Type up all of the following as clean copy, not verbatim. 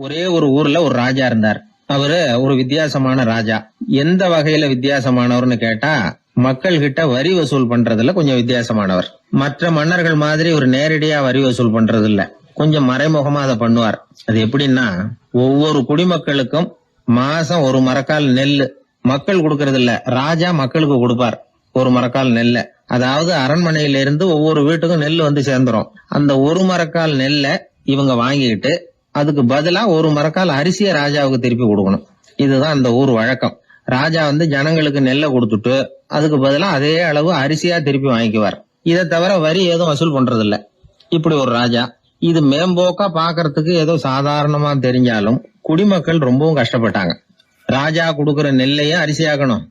ஒரே ஒரு ஊர்ல ஒரு ராஜா இருந்தார். அவரு ஒரு வித்தியாசமான ராஜா. எந்த வகையில வித்தியாசமானவர்னு கேட்டா, மக்கள் கிட்ட வரி வசூல் பண்றதுல கொஞ்சம் வித்தியாசமானவர். மற்ற மன்னர்கள் மாதிரி ஒரு நேரடியா வரி வசூல் பண்றது இல்ல, கொஞ்சம் மறைமுகமா அதை பண்ணுவார். அது எப்படின்னா, ஒவ்வொரு குடிமக்களுக்கும் மாசம் ஒரு மரக்கால் நெல்லு மக்கள் கொடுக்கறது இல்ல, ராஜா மக்களுக்கு கொடுப்பார். ஒரு மரக்கால் நெல்ல, அதாவது அரண்மனையில இருந்து ஒவ்வொரு வீட்டுக்கும் நெல் வந்து சேர்ந்துரும். அந்த ஒரு மரக்கால் நெல்ல இவங்க வாங்கிட்டு அதுக்கு பதிலா ஒரு மரக்கால் அரிசிய ராஜாவுக்கு திருப்பி கொடுக்கணும். இதுதான் அந்த ஊர் வழக்கம். ராஜா வந்து ஜனங்களுக்கு நெல்லை கொடுத்துட்டு அதுக்கு பதிலா அதே அளவு அரிசியா திருப்பி வாங்கிக்குவார். இதை தவிர வரி எதுவும் வசூல் பண்றது இல்ல. இப்படி ஒரு ராஜா. இது மேம்போக்கா பாக்குறதுக்கு ஏதோ சாதாரணமா தெரிஞ்சாலும் குடிமக்கள் ரொம்பவும் கஷ்டப்பட்டாங்க. ராஜா கொடுக்கற நெல்லையும் அரிசியாக்கணும்,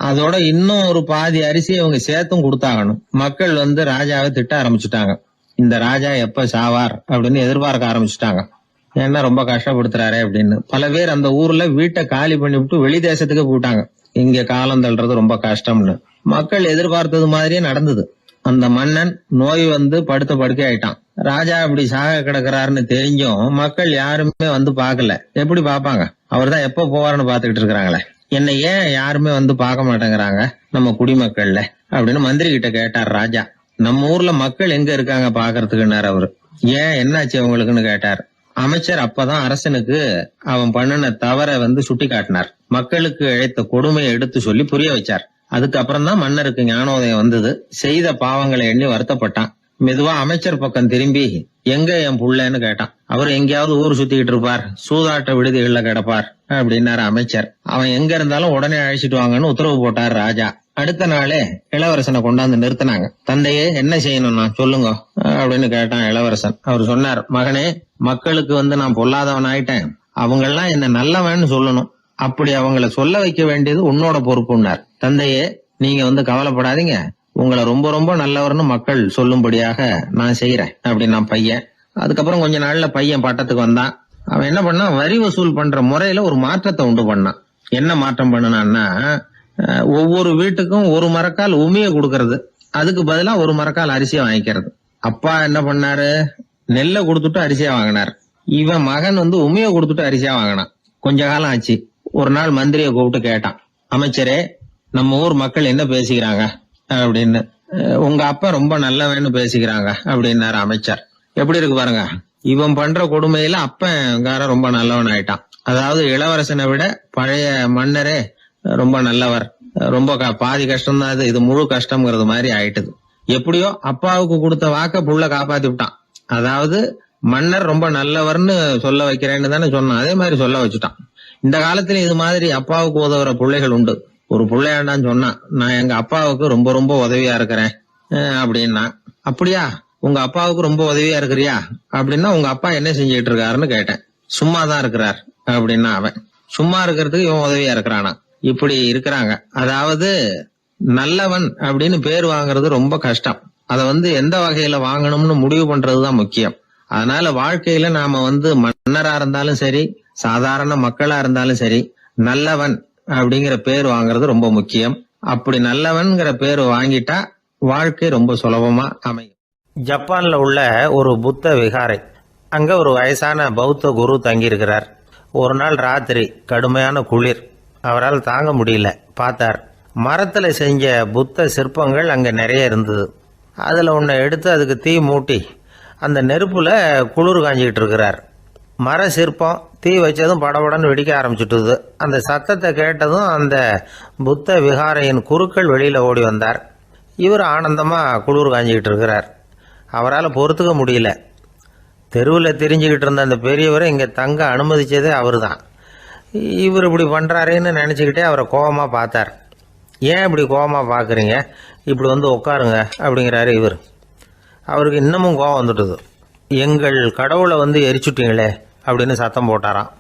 அதோட இன்னும் ஒரு பாதி அரிசியை இவங்க சேர்த்தும் கொடுத்தாகணும். மக்கள் வந்து ராஜாவை திட்ட ஆரம்பிச்சுட்டாங்க. இந்த ராஜா எப்ப சாவார் அப்படின்னு எதிர்பார்க்க ஆரம்பிச்சுட்டாங்க. ஏன்னா ரொம்ப கஷ்டப்படுத்துறாரு அப்படின்னு. பல பேர் அந்த ஊர்ல வீட்டை காலி பண்ணிவிட்டு வெளி தேசத்துக்கு போயிட்டாங்க, இங்க காலம் தள்ளுறது ரொம்ப கஷ்டம்னு. மக்கள் எதிர்பார்த்தது மாதிரியே நடந்தது. அந்த மன்னன் நோய் வந்து படுத்த படுக்கை ஆயிட்டான். ராஜா இப்படி சாக கிடக்குறாருன்னு தெரிஞ்சும் மக்கள் யாருமே வந்து பாக்கல. எப்படி பாப்பாங்க? அவர் தான் எப்ப போவாருன்னு பாத்துக்கிட்டு இருக்கிறாங்களே. என்ன ஏன் யாருமே வந்து பார்க்க மாட்டேங்கிறாங்க நம்ம குடிமக்கள்ல அப்படின்னு மந்திரி கிட்ட கேட்டார் ராஜா. நம்ம ஊர்ல மக்கள் எங்க இருக்காங்க பாக்குறதுக்குன்னாரு அவரு. ஏன் என்னாச்சு அவங்களுக்குன்னு கேட்டார். அமைச்சர் அப்பதான் அரசனுக்கு அவன் பண்ணின தவற வந்து சுட்டி காட்டினார். மக்களுக்கு இழைத்த கொடுமையை எடுத்து சொல்லி புரிய வச்சார். அதுக்கப்புறம் தான் மன்னருக்கு ஞானோதயம் வந்தது. செய்த பாவங்களை எண்ணி வருத்தப்பட்டான். மெதுவா அமைச்சர் பக்கம் திரும்பி, எங்க என் புள்ளன்னு கேட்டான். அவர் எங்கேயாவது ஊர் சுத்திக்கிட்டு இருப்பார், சூதாட்ட விடுதிகள்ல கிடப்பார் அப்படின்னாரு அமைச்சர். அவன் எங்க இருந்தாலும் உடனே அழைச்சிட்டு வாங்கன்னு உத்தரவு போட்டார் ராஜா. அடுத்த நாளே இளவரசனை கொண்டாந்து நிறுத்தினாங்க. தந்தையே, என்ன செய்யணும்னா சொல்லுங்க அப்படின்னு கேட்டான் இளவரசன். அவர் சொன்னார், மகனே, மக்களுக்கு வந்து நான் பொல்லாதவன் ஆயிட்டேன், அவங்கெல்லாம் என்ன நல்லவன்னு சொல்லணும். அப்படி அவங்கள சொல்ல வைக்க வேண்டியது உன்னோட பொறுப்புன்னார். தந்தையே, நீங்க வந்து கவலைப்படாதீங்க, உங்களை ரொம்ப ரொம்ப நல்லவர்னு மக்கள் சொல்லும்படியாக நான் செய்யறேன் அப்படின்னா பையன். அதுக்கப்புறம் கொஞ்ச நாள்ல பையன் பட்டத்துக்கு வந்தான். அவன் என்ன பண்ணான், வரி வசூல் பண்ற முறையில ஒரு மாற்றத்தை உண்டு பண்ணான். என்ன மாற்றம் பண்ணனான்னா, ஒவ்வொரு வீட்டுக்கும் ஒரு மரக்கால் உமிய கொடுக்கறது, அதுக்கு பதிலா ஒரு மரக்கால் அரிசியை வாங்கிக்கிறது. அப்பா என்ன பண்ணாரு, நெல்லை கொடுத்துட்டு அரிசியா வாங்கினார். இவன் மகன் வந்து உமிய கொடுத்துட்டு அரிசியா வாங்கினான். கொஞ்ச காலம் ஆச்சு. ஒரு நாள் மந்திரியை கூப்பிட்டு கேட்டான், அமைச்சரே, நம்ம ஊர் மக்கள் என்ன பேசிக்கிறாங்க அப்படின்னு. உங்க அப்பா ரொம்ப நல்லவன்னு பேசிக்கிறாங்க அப்படின்னாரு அமைச்சர். எப்படி இருக்கு பாருங்க, இவன் பண்ற கொடுமையில அப்பன் ரொம்ப நல்லவன் ஆயிட்டான். அதாவது இளவரசனை விட பழைய மன்னரே ரொம்ப நல்லவர், ரொம்ப பாதி கஷ்டம் தான் இது முழு கஷ்டம்ங்கிறது மாதிரி ஆயிட்டுது. எப்படியோ அப்பாவுக்கு கொடுத்த வாக்க புள்ள காப்பாத்தி விட்டான். அதாவது மன்னர் ரொம்ப நல்லவர்னு சொல்ல வைக்கிறேன்னு தானே சொன்னான், அதே மாதிரி சொல்ல வச்சுட்டான். இந்த காலத்துல இது மாதிரி அப்பாவுக்கு உதவுற பிள்ளைகள் உண்டு. ஒரு பிள்ளையாண்டான்னு சொன்னான், நான் எங்க அப்பாவுக்கு ரொம்ப ரொம்ப உதவியா இருக்கிறேன் அப்படின்னா. அப்படியா, உங்க அப்பாவுக்கு ரொம்ப உதவியா இருக்கிறியா அப்படின்னா, உங்க அப்பா என்ன செஞ்சிட்டு இருக்காருன்னு கேட்டேன். சும்மாதான் இருக்கிறார் அப்படின்னா அவன். சும்மா இருக்கிறதுக்கு இவன் உதவியா இருக்கிறானா? இப்படி இருக்கிறாங்க. அதாவது நல்லவன் அப்படின்னு பேர் வாங்குறது ரொம்ப கஷ்டம். அத வந்து எந்த வகையில வாங்கணும்னு முடிவு பண்றதுதான் முக்கியம். அதனால வாழ்க்கையில நாம வந்து மன்னரா இருந்தாலும் சரி, சாதாரண மக்களா இருந்தாலும் சரி, நல்லவன் அப்படிங்கிற பேர் வாங்குறது ரொம்ப முக்கியம். அப்படி நல்லவன்கிற பேர் வாங்கிட்டா வாழ்க்கை ரொம்ப சுலபமா அமையும். ஜப்பான்ல உள்ள ஒரு புத்த விகாரை, அங்க ஒரு வயசான பௌத்த குரு தங்கியிருக்கிறார். ஒரு நாள் ராத்திரி கடுமையான குளிர், அவரால் தாங்க முடியல. பார்த்தார், மரத்துல செஞ்ச புத்த சிற்பங்கள் அங்க நிறைய இருந்தது. அதுல ஒன்றை எடுத்து அதுக்கு தீ மூட்டி அந்த நெருப்புல குளிர் காஞ்சிக்கிட்டு இருக்கிறார். மர சிற்பம் தீ வச்சதும் படபடன்னு வெடிக்க ஆரம்பிச்சுட்டுது. அந்த சத்தத்தை கேட்டதும் அந்த புத்த விகாரையின் குருக்கள் வெளியில ஓடி வந்தார். இவர் ஆனந்தமா குளிர் காஞ்சிக்கிட்டு இருக்கிறார். அவரால் பொறுத்துக்க முடியல. தெருவில் தெரிஞ்சுக்கிட்டு இருந்த அந்த பெரியவரை இங்கே தங்க அனுமதிச்சதே அவர் தான். இவர் இப்படி பண்றாருன்னு நினைச்சுக்கிட்டே அவரை கோபமா பார்த்தார். ஏன் இப்படி கோபமா பார்க்குறீங்க, இப்படி வந்து உட்காருங்க அப்படிங்கிறாரு இவர். அவருக்கு இன்னமும் கோபம் வந்துட்டுது. எங்கள் கடவுளை வந்து எரிச்சுட்டீங்களே அப்படின்னு சத்தம் போட்டாராம்.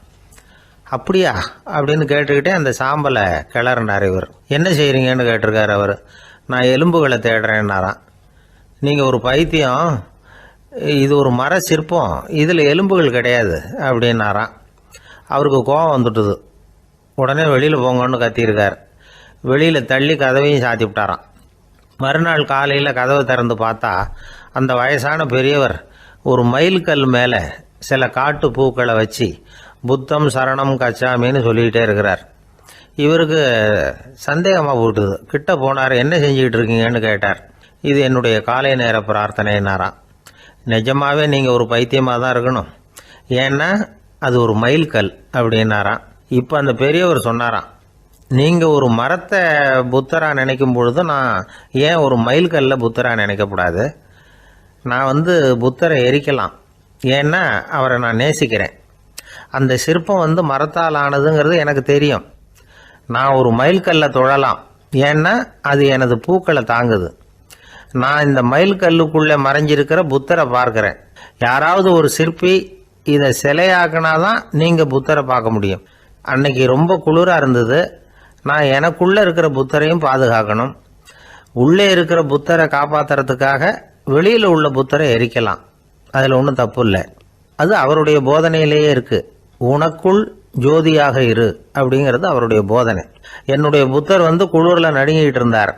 அப்படியா அப்படின்னு கேட்டுக்கிட்டே அந்த சாம்பலை கிளறினார் இவர். என்ன செய்கிறீங்கன்னு கேட்டிருக்காரு அவர். நான் எலும்புகளை தேடுறேன்னாராம். நீங்கள் ஒரு பைத்தியம், இது ஒரு மர சிற்பம், இதில் எலும்புகள் கிடையாது அப்படின்னாராம். அவருக்கு கோபம் வந்துட்டுது. உடனே வெளியில் போங்கன்னு கத்தியிருக்கார். வெளியில் தள்ளி கதவையும் சாத்தி விட்டாராம். மறுநாள் காலையில் கதவை திறந்து பார்த்தா அந்த வயசான பெரியவர் ஒரு மயில்கல் மேலே சில காட்டு பூக்களை வச்சு புத்தம் சரணம் கச்சாமின்னு சொல்லிக்கிட்டே இருக்கிறார். இவருக்கு சந்தேகமாக போட்டுது. கிட்ட போனார். என்ன செஞ்சுக்கிட்டு இருக்கீங்கன்னு கேட்டார். இது என்னுடைய காலை நேர பிரார்த்தனைனாராம். நிஜமாவே நீங்கள் ஒரு பைத்தியமாக தான் இருக்கணும், ஏன்னா அது ஒரு மைல்கல் அப்படின்னாராம். இப்போ அந்த பெரியவர் சொன்னாராம், நீங்கள் ஒரு மரத்தை புத்தராக நினைக்கும் பொழுது நான் ஏன் ஒரு மைல்கல்ல புத்தராக நினைக்கக்கூடாது? நான் புத்தரை எரிக்கலாம், ஏன்னா அவரை நான் நேசிக்கிறேன். அந்த சிற்பம் மரத்தால் ஆனதுங்கிறது எனக்கு தெரியும். நான் ஒரு மைல்கல்லை தொழலாம், ஏன்னா அது எனது பூக்களை தாங்குது. நான் இந்த மைல்கல்லுக்குள்ளே மறைஞ்சிருக்கிற புத்தரை பார்க்குறேன். யாராவது ஒரு சிற்பி இதை சிலையாக்கினாதான் நீங்கள் புத்தரை பார்க்க முடியும். அன்னைக்கு ரொம்ப குளிராக இருந்தது. நான் எனக்குள்ளே இருக்கிற புத்தரையும் பாதுகாக்கணும். உள்ளே இருக்கிற புத்தரை காப்பாற்றுறதுக்காக வெளியில் உள்ள புத்தரை எரிக்கலாம், அதில் ஒன்றும் தப்பு இல்லை. அது அவருடைய போதனையிலேயே இருக்கு. உனக்குள் ஜோதியாக இரு அப்படிங்கிறது அவருடைய போதனை. என்னுடைய புத்தர் குளிரில் நடுங்கிட்டு இருந்தார்.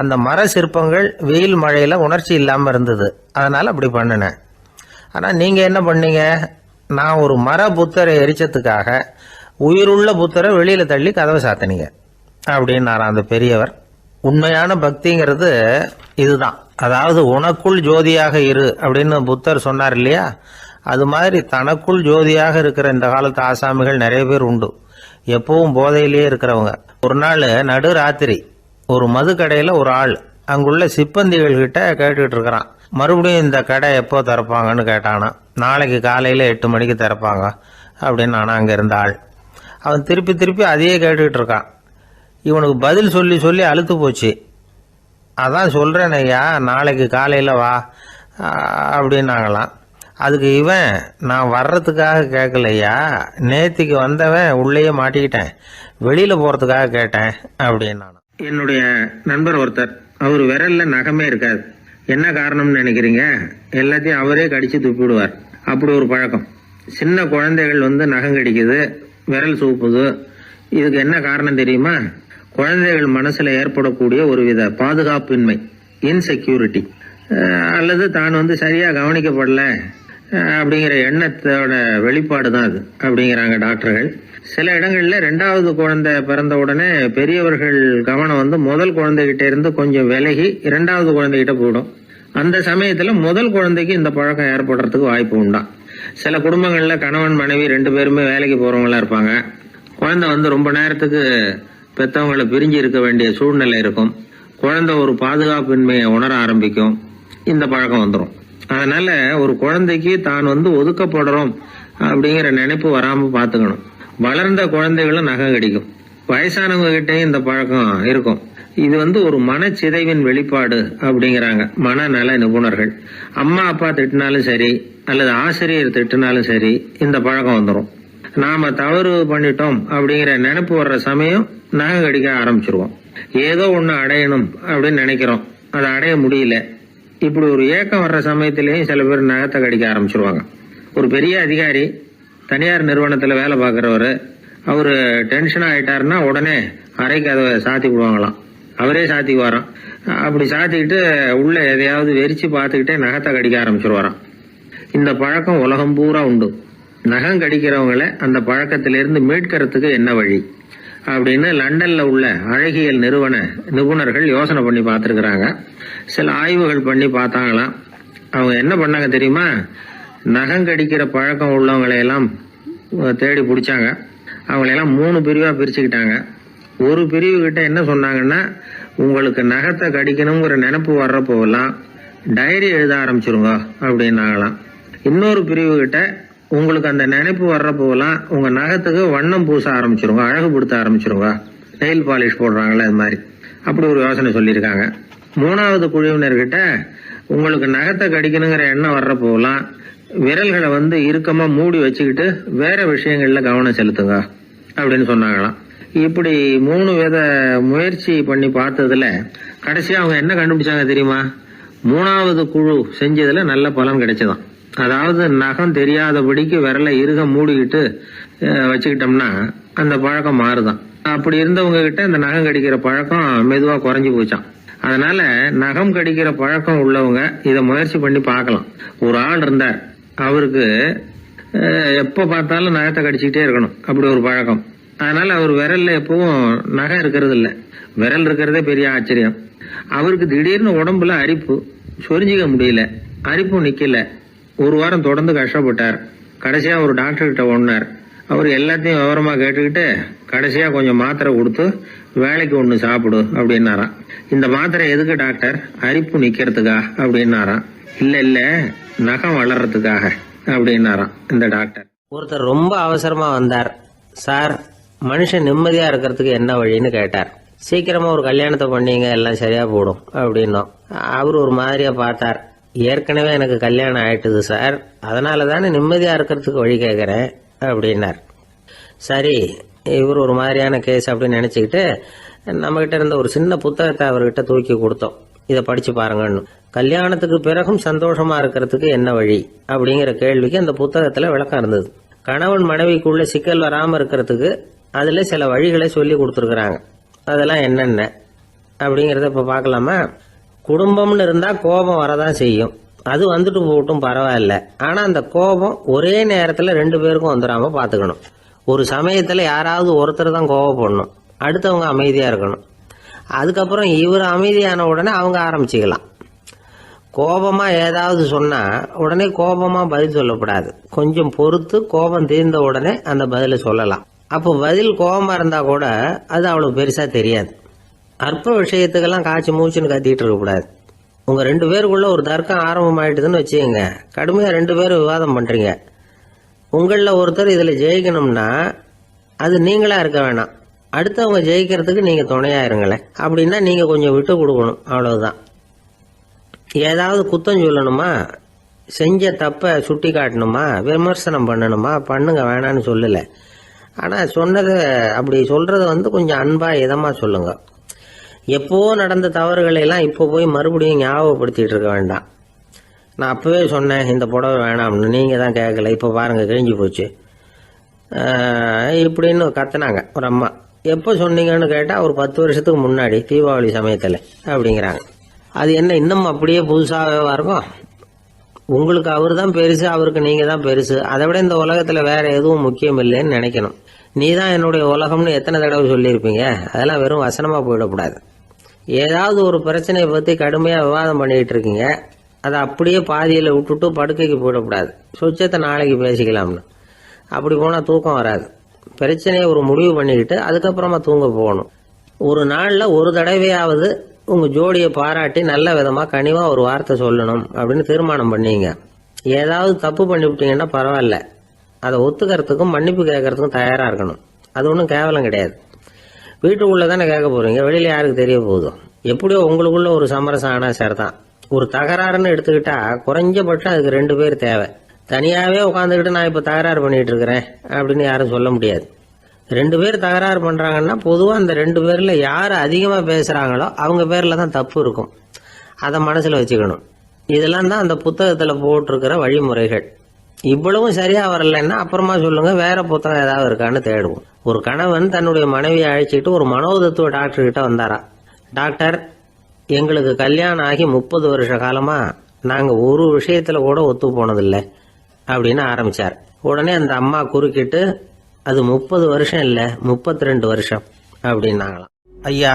அந்த மர சிற்பங்கள் வெயில் மழையில் உணர்ச்சி இல்லாமல் இருந்தது, அதனால் அப்படி பண்ணினேன். ஆனால் நீங்கள் என்ன பண்ணீங்க? நான் ஒரு மர புத்தரை எரிச்சதுக்காக உயிருள்ள புத்தரை வெளியில் தள்ளி கதவை சாத்தினீங்க அப்படின்னாராம் அந்த பெரியவர். உண்மையான பக்திங்கிறது இதுதான். அதாவது உனக்குள் ஜோதியாக இரு அப்படின்னு புத்தர் சொன்னார் இல்லையா, அது மாதிரி தனக்குள் ஜோதியாக இருக்கிற இந்த காலத்து ஆசாமிகள் நிறைய பேர் உண்டு. எப்பவும் போதையிலேயே இருக்கிறவங்க. ஒரு நாள் நடு ராத்திரி ஒரு மது கடையில் ஒரு ஆள் அங்குள்ள சிப்பந்திகள் கிட்ட கேட்டுக்கிட்டு இருக்கிறான். மறுபடியும் இந்த கடை எப்போ திறப்பாங்கன்னு கேட்டானா. நாளைக்கு காலையில் 8 மணிக்கு திறப்பாங்க அப்படின்னு நானா அங்கே இருந்த ஆள். அவன் திருப்பி திருப்பி அதையே கேட்டுக்கிட்டு இருக்கான். இவனுக்கு பதில் சொல்லி சொல்லி அழுத்து போச்சு. அதான் சொல்கிறேன் ஐயா, நாளைக்கு காலையில் வா அப்படின்னாங்களாம். அதுக்கு இவன், நான் வர்றதுக்காக கேட்கலையா, நேத்திக்கு வந்தவன் உள்ளேயே மாட்டிக்கிட்டேன், வெளியில் போகிறதுக்காக கேட்டேன் அப்படின்னா. என்னுடைய நண்பர் ஒருத்தர், அவர் விரல்ல நகமே இருக்காது. என்ன காரணம்னு நினைக்கிறீங்க? எல்லாத்தையும் அவரே கடிச்சு துப்பிடுவார். அப்படி ஒரு பழக்கம். சின்ன குழந்தைகள் நகம் கடிக்குது, விரல் சூப்புது. இதுக்கு என்ன காரணம் தெரியுமா? குழந்தைகள் மனசுல ஏற்படக்கூடிய ஒரு வித பாதுகாப்பின்மை, இன்செக்யூரிட்டி, அல்லது தான் சரியா கவனிக்கப்படல அப்படிங்கிற எண்ணத்தோட வெளிப்பாடு தான் அது அப்படிங்கிறாங்க டாக்டர்கள். சில இடங்கள்ல 2வது குழந்தை பிறந்த உடனே பெரியவர்கள் கவனம் முதல் குழந்தைகிட்ட இருந்து கொஞ்சம் விலகி 2வது குழந்தைகிட்ட போயிடும். அந்த சமயத்துல முதல் குழந்தைக்கு இந்த பழக்கம் ஏற்படுறதுக்கு வாய்ப்பு உண்டா. சில குடும்பங்கள்ல கணவன் மனைவி 2 பேருமே வேலைக்கு போறவங்களா இருப்பாங்க. குழந்தை ரொம்ப நேரத்துக்கு பெற்றவங்களை பிரிஞ்சு இருக்க வேண்டிய சூழ்நிலை இருக்கும். குழந்தை ஒரு பாதுகாப்பின்மையை உணர ஆரம்பிக்கும். இந்த பழக்கம் வந்துடும். அதனால ஒரு குழந்தைக்கு தான் ஒதுக்கப்படுறோம் அப்படிங்கிற நினைப்பு வராம பாத்துக்கணும். வளர்ந்த குழந்தைகளும் நகம் கடிக்கும். வயசானவங்க கிட்டையும் இந்த பழக்கம் இருக்கும். இது ஒரு மனச்சிதைவின் வெளிப்பாடு அப்படிங்கிறாங்க மனநல நிபுணர்கள். அம்மா அப்பா திட்டினாலும் சரி, அல்லது ஆசிரியர் திட்டினாலும் சரி, இந்த பழக்கம் வந்துடும். நாம தவறு பண்ணிட்டோம் அப்படிங்கிற நினைப்பு வர்ற சமயம் நகம் கடிக்க ஆரம்பிச்சிருவோம். ஏதோ ஒண்ணு அடையணும் அப்படின்னு நினைக்கிறோம், அதை அடைய முடியல. இப்படி ஒரு ஏக்கம் வர்ற சமயத்திலேயும் சில பேர் நகத்தை கடிக்க ஆரம்பிச்சிருவாங்க. ஒரு பெரிய அதிகாரி, தனியார் நிறுவனத்துல வேலை பார்க்கிறவரு, அவரு டென்ஷன் ஆயிட்டாருன்னா உடனே அறைக்கு அதை சாத்தி விடுவாங்களாம். அவரே சாத்திக்குவாராம். அப்படி சாத்திக்கிட்டு உள்ள எதையாவது வெறிச்சு பார்த்துக்கிட்டே நகத்தை கடிக்க ஆரம்பிச்சிருவாராம். இந்த பழக்கம் உலகம் பூரா உண்டு. நகம் கடிக்கிறவங்களை அந்த பழக்கத்திலிருந்து மீட்கிறதுக்கு என்ன வழி அப்படின்னு லண்டன்ல உள்ள அழகியல் நிபுணர்கள் யோசனை பண்ணி பார்த்துருக்குறாங்க. சில ஆய்வுகள் பண்ணி பார்த்தாங்களாம். அவங்க என்ன பண்ணாங்க தெரியுமா? நகம் கடிக்கிற பழக்கம் உள்ளவங்களையெல்லாம் தேடி பிடிச்சாங்க. அவங்களையெல்லாம் 3 பிரிவா பிரிச்சுக்கிட்டாங்க. ஒரு பிரிவு கிட்ட என்ன சொன்னாங்கன்னா, உங்களுக்கு நகத்தை கடிக்கணுங்கிற நினைப்பு வர்றப்போலாம் டைரி எழுத ஆரம்பிச்சிருங்க அப்படின்னாங்களாம். இன்னொரு பிரிவு கிட்ட, உங்களுக்கு அந்த நினைப்பு வர்றப்போலாம் உங்க நகத்துக்கு வண்ணம் பூச ஆரம்பிச்சிருங்க, அழகுபடுத்த ஆரம்பிச்சிருங்க, நெயில் பாலிஷ் போடுறாங்களே அது மாதிரி, அப்படி ஒரு யோசனை சொல்லியிருக்காங்க. 3வது குழுவினர்கிட்ட, உங்களுக்கு நகத்தை கடிக்கணுங்கிற எண்ணம் வர்றப்போலாம் விரல்களை இறுக்கமா மூடி வச்சுக்கிட்டு வேற விஷயங்கள்ல கவனம் செலுத்துங்க அப்படின்னு சொன்னாங்களாம். இப்படி 3 வித முயற்சி பண்ணி பார்த்ததுல கடைசியா அவங்க என்ன கண்டுபிடிச்சாங்க தெரியுமா? 3வது குழு செஞ்சதுல நல்ல பலன் கிடைச்சதாம். அதாவது நகம் தெரியாதபடிக்கு விரலை இறுக மூடிக்கிட்டு வச்சுக்கிட்டோம்னா அந்த பழக்கம் மாறுதான். அப்படி இருந்தவங்க கிட்ட இந்த நகம் கடிக்கிற பழக்கம் மெதுவா குறைஞ்சு போச்சான். அதனால நகம் கடிக்கிற பழக்கம் உள்ளவங்க இதை முயற்சி பண்ணி பார்க்கலாம். ஒரு ஆள் இருந்தார், அவருக்கு எப்ப பார்த்தாலும் நகத்தை கடிச்சிக்கிட்டே இருக்கணும், அப்படி ஒரு பழக்கம். அதனால அவர் விரல்ல எப்பவும் நகை இருக்கிறது இல்ல, விரல் இருக்கிறதே பெரிய ஆச்சரியம். அவருக்கு திடீர்னு உடம்புல அரிப்பு, சொரிஞ்சிக்க முடியல, அரிப்பும் நிக்கல. ஒரு வாரம் தொடர்ந்து கஷ்டப்பட்டார். கடைசியா ஒரு டாக்டர் கிட்ட ஒண்ணார். அவர் எல்லாத்தையும் விவரமா கேட்டுக்கிட்டு கடைசியா கொஞ்சம் மாத்திரை கொடுத்து வேலைக்கு ஒண்ணு சாப்பிடு அப்படின்னாராம். இந்த மாத்திரை எதுக்கு டாக்டர்? அரிப்பு நிக்கிறதுக்கா அப்படின்னாராம். இல்ல நகம் வளர்றதுக்காக அப்படின்னாராம் இந்த டாக்டர். ஒருத்தர் ரொம்ப அவசரமா வந்தார். சார், மனுஷன் நிம்மதியா இருக்கிறதுக்கு என்ன வழின்னு கேட்டார். சீக்கிரமா ஒரு கல்யாணத்தை பண்ணீங்க, எல்லாம் சரியா போடும் அப்படின்னோம். அவர் ஒரு மாதிரியா பார்த்தார். ஏற்கனவே எனக்கு கல்யாணம் ஆயிட்டுது சார், அதனால தானே நிம்மதியா இருக்கிறதுக்கு வழி கேட்கறேன் அப்படின்னார். சரி, இவர் ஒரு மாதிரியான கேஸ் அப்படின்னு நினைச்சுக்கிட்டு நம்ம கிட்ட இருந்த ஒரு சின்ன புத்தகத்தை அவர்கிட்ட தூக்கி கொடுத்தோம். இதை படிச்சு பாருங்கன்னு. கல்யாணத்துக்கு பிறகும் சந்தோஷமா இருக்கிறதுக்கு என்ன வழி அப்படிங்கிற கேள்விக்கு அந்த புத்தகத்துல விளக்கம் இருந்தது. கணவன் மனைவிக்குள்ள சிக்கல் வராம இருக்கிறதுக்கு அதுல சில வழிகளை சொல்லி கொடுத்துருக்குறாங்க. அதெல்லாம் என்னென்ன அப்படிங்கறத இப்ப பார்க்கலாமா? குடும்பம்னு இருந்தா கோபம் வரதான் செய்யும், அது வந்துட்டு போட்டும் பரவாயில்ல. ஆனா அந்த கோபம் ஒரே நேரத்துல ரெண்டு பேருக்கும் வந்துடாம பாத்துக்கணும். ஒரு சமயத்துல யாராவது ஒருத்தர் தான் கோபப்படணும், அடுத்தவங்க அமைதியா இருக்கணும். அதுக்கப்புறம் இவர் அமைதியான உடனே அவங்க ஆரம்பிச்சுக்கலாம். கோபமா ஏதாவது சொன்னா உடனே கோபமா பதில் சொல்லக்கூடாது. கொஞ்சம் பொறுத்து கோபம் தீர்ந்த உடனே அந்த பதில சொல்லலாம். அப்போ பதில் கோபமா இருந்தா கூட அது அவ்வளவு பெருசா தெரியாது. அற்ப விஷயத்துக்கெல்லாம் காய்ச்சி மூச்சுன்னு கத்திட்டு இருக்க கூடாது. உங்க ரெண்டு பேருக்குள்ள ஒரு தர்க்கம் ஆரம்பமாயிட்டுதுன்னு வச்சுக்கோங்க. கடுமையா ரெண்டு பேரும் விவாதம் பண்றீங்க. உங்கள ஒருத்தர் இதுல ஜெயிக்கணும்னா அது நீங்களா இருக்க வேணாம், அடுத்தவங்க ஜெயிக்கிறதுக்கு நீங்க துணையா இருங்களேன். அப்படின்னா நீங்க கொஞ்சம் விட்டு கொடுக்கணும், அவ்வளவுதான். ஏதாவது குத்தம் சொல்லணுமா, செஞ்ச தப்ப சுட்டி காட்டணுமா, விமர்சனம் பண்ணணுமா, பண்ணுங்க, வேணான்னு சொல்லல. ஆனா சொன்னதை அப்படி சொல்றத கொஞ்சம் அன்பா இதமா சொல்லுங்க. எப்போ நடந்த தவறுகளை எல்லாம் இப்போ போய் மறுபடியும் ஞாபகப்படுத்திட்டு இருக்க வேண்டாம். நான் அப்பவே சொன்னேன் இந்த புடவை வேணாம்னு, நீங்க தான் கேட்கல, இப்போ பாருங்க கிழிஞ்சு போச்சு இப்படின்னு கத்துனாங்க ஒரு அம்மா. எப்போ சொன்னீங்கன்னு கேட்டா ஒரு 10 வருஷத்துக்கு முன்னாடி தீபாவளி சமயத்துல அப்படிங்கிறாங்க. அது என்ன இன்னும் அப்படியே புதுசாகவா இருக்கும்? உங்களுக்கு அவர் தான் பெருசு, அவருக்கு நீங்க தான் பெருசு. அதை விட இந்த உலகத்துல வேற எதுவும் முக்கியம் இல்லைன்னு நினைக்கணும். நீ தான் என்னுடைய உலகம்னு எத்தனை தடவை சொல்லியிருப்பீங்க? அதெல்லாம் வெறும் வசனமா போயிடக்கூடாது. ஏதாவது ஒரு பிரச்சனையை பத்தி கடுமையா விவாதம் பண்ணிட்டு இருக்கீங்க, அதை அப்படியே பாதியில விட்டுட்டு படுக்கைக்கு போயிடக்கூடாது. சொச்சத்தை நாளைக்கு பேசிக்கலாம்னு. அப்படி போனா தூக்கம் வராது. பிரச்சனையை ஒரு முடிவு பண்ணிக்கிட்டு அதுக்கப்புறமா தூங்க போகணும். ஒரு நாள்ல ஒரு தடவையாவது உங்க ஜோடியை பாராட்டி நல்ல விதமா கனிவா ஒரு வார்த்தை சொல்லணும் அப்படின்னு தீர்மானம் பண்ணீங்க. ஏதாவது தப்பு பண்ணிவிட்டீங்கன்னா பரவாயில்ல, அதை ஒத்துக்கிறதுக்கும் மன்னிப்பு கேட்கறதுக்கும் தயாரா இருக்கணும். அது ஒன்றும் கேவலம் கிடையாது. வீட்டுக்குள்ள தானே கேட்க போறீங்க, வெளியில யாருக்கு தெரிய போகுதோ? எப்படியோ உங்களுக்குள்ள ஒரு சமரசம் ஆனா சரிதான். ஒரு தகராறுன்னு எடுத்துக்கிட்டா குறைஞ்சபட்சம் அதுக்கு 2 பேர் தேவை. தனியாவே உட்காந்துக்கிட்டு நான் இப்ப தகராறு பண்ணிட்டு இருக்கிறேன் அப்படின்னு யாரும் சொல்ல முடியாது. 2 பேர் தகராறு பண்றாங்கன்னா பொதுவா அந்த 2 பேர்ல யாரு அதிகமா பேசுறாங்களோ அவங்க பேர்ல தான் தப்பு இருக்கும். அதை மனசுல வச்சுக்கணும். இதெல்லாம் தான் அந்த புத்தகத்துல போட்டிருக்கிற வழிமுறைகள். இவ்வளவும் சரியா வரலன்னா அப்புறமா சொல்லுங்க, வேற புத்தகம் ஏதாவது இருக்கான்னு தேடுவோம். ஒரு கணவன் தன்னுடைய மனைவியை அழைச்சிட்டு ஒரு மனோதத்துவ டாக்டர் கிட்ட வந்தாரா. டாக்டர், எங்களுக்கு கல்யாணம் ஆகி 30 வருஷ காலமா நாங்க ஒரு விஷயத்துல கூட ஒத்து போனதில்லை அப்படின்னு ஆரம்பிச்சார். உடனே அந்த அம்மா குறுக்கிட்டு, அது 30 வருஷம் இல்ல 32 வருஷம் அப்படின்னாங்களாம். ஐயா,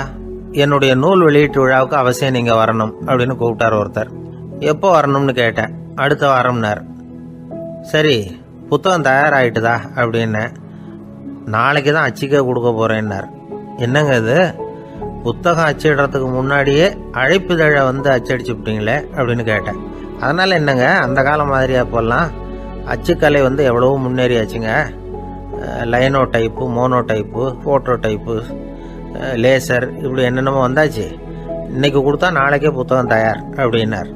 என்னுடைய நூல் வெளியீட்டு விழாவுக்கு அவசியம் நீங்க வரணும் அப்படின்னு கூப்பிட்டார் ஒருத்தர். எப்போ வரணும்னு கேட்டேன். அடுத்த வாரம்னார். சரி, புத்தகம் தயாராகிட்டுதா அப்படின்னு. நாளைக்கு தான் அச்சிக்க கொடுக்க போறேன்னார். என்னங்க இது, புத்தகம் அச்சிடுறதுக்கு முன்னாடியே அழைப்புதழை அச்சடிச்சு விட்டீங்களே அப்படின்னு கேட்டேன். அதனால என்னங்க, அந்த காலம் மாதிரி அப்போல்லாம் அச்சுக்கலை எவ்வளவோ முன்னேறியாச்சுங்க. Linotype, monotype, photo type, laser, இப்படி என்னென்னமோ வந்தாச்சு. இன்னைக்கு கொடுத்தா நாளைக்கே புத்தகம் தயார் அப்படின்னார்.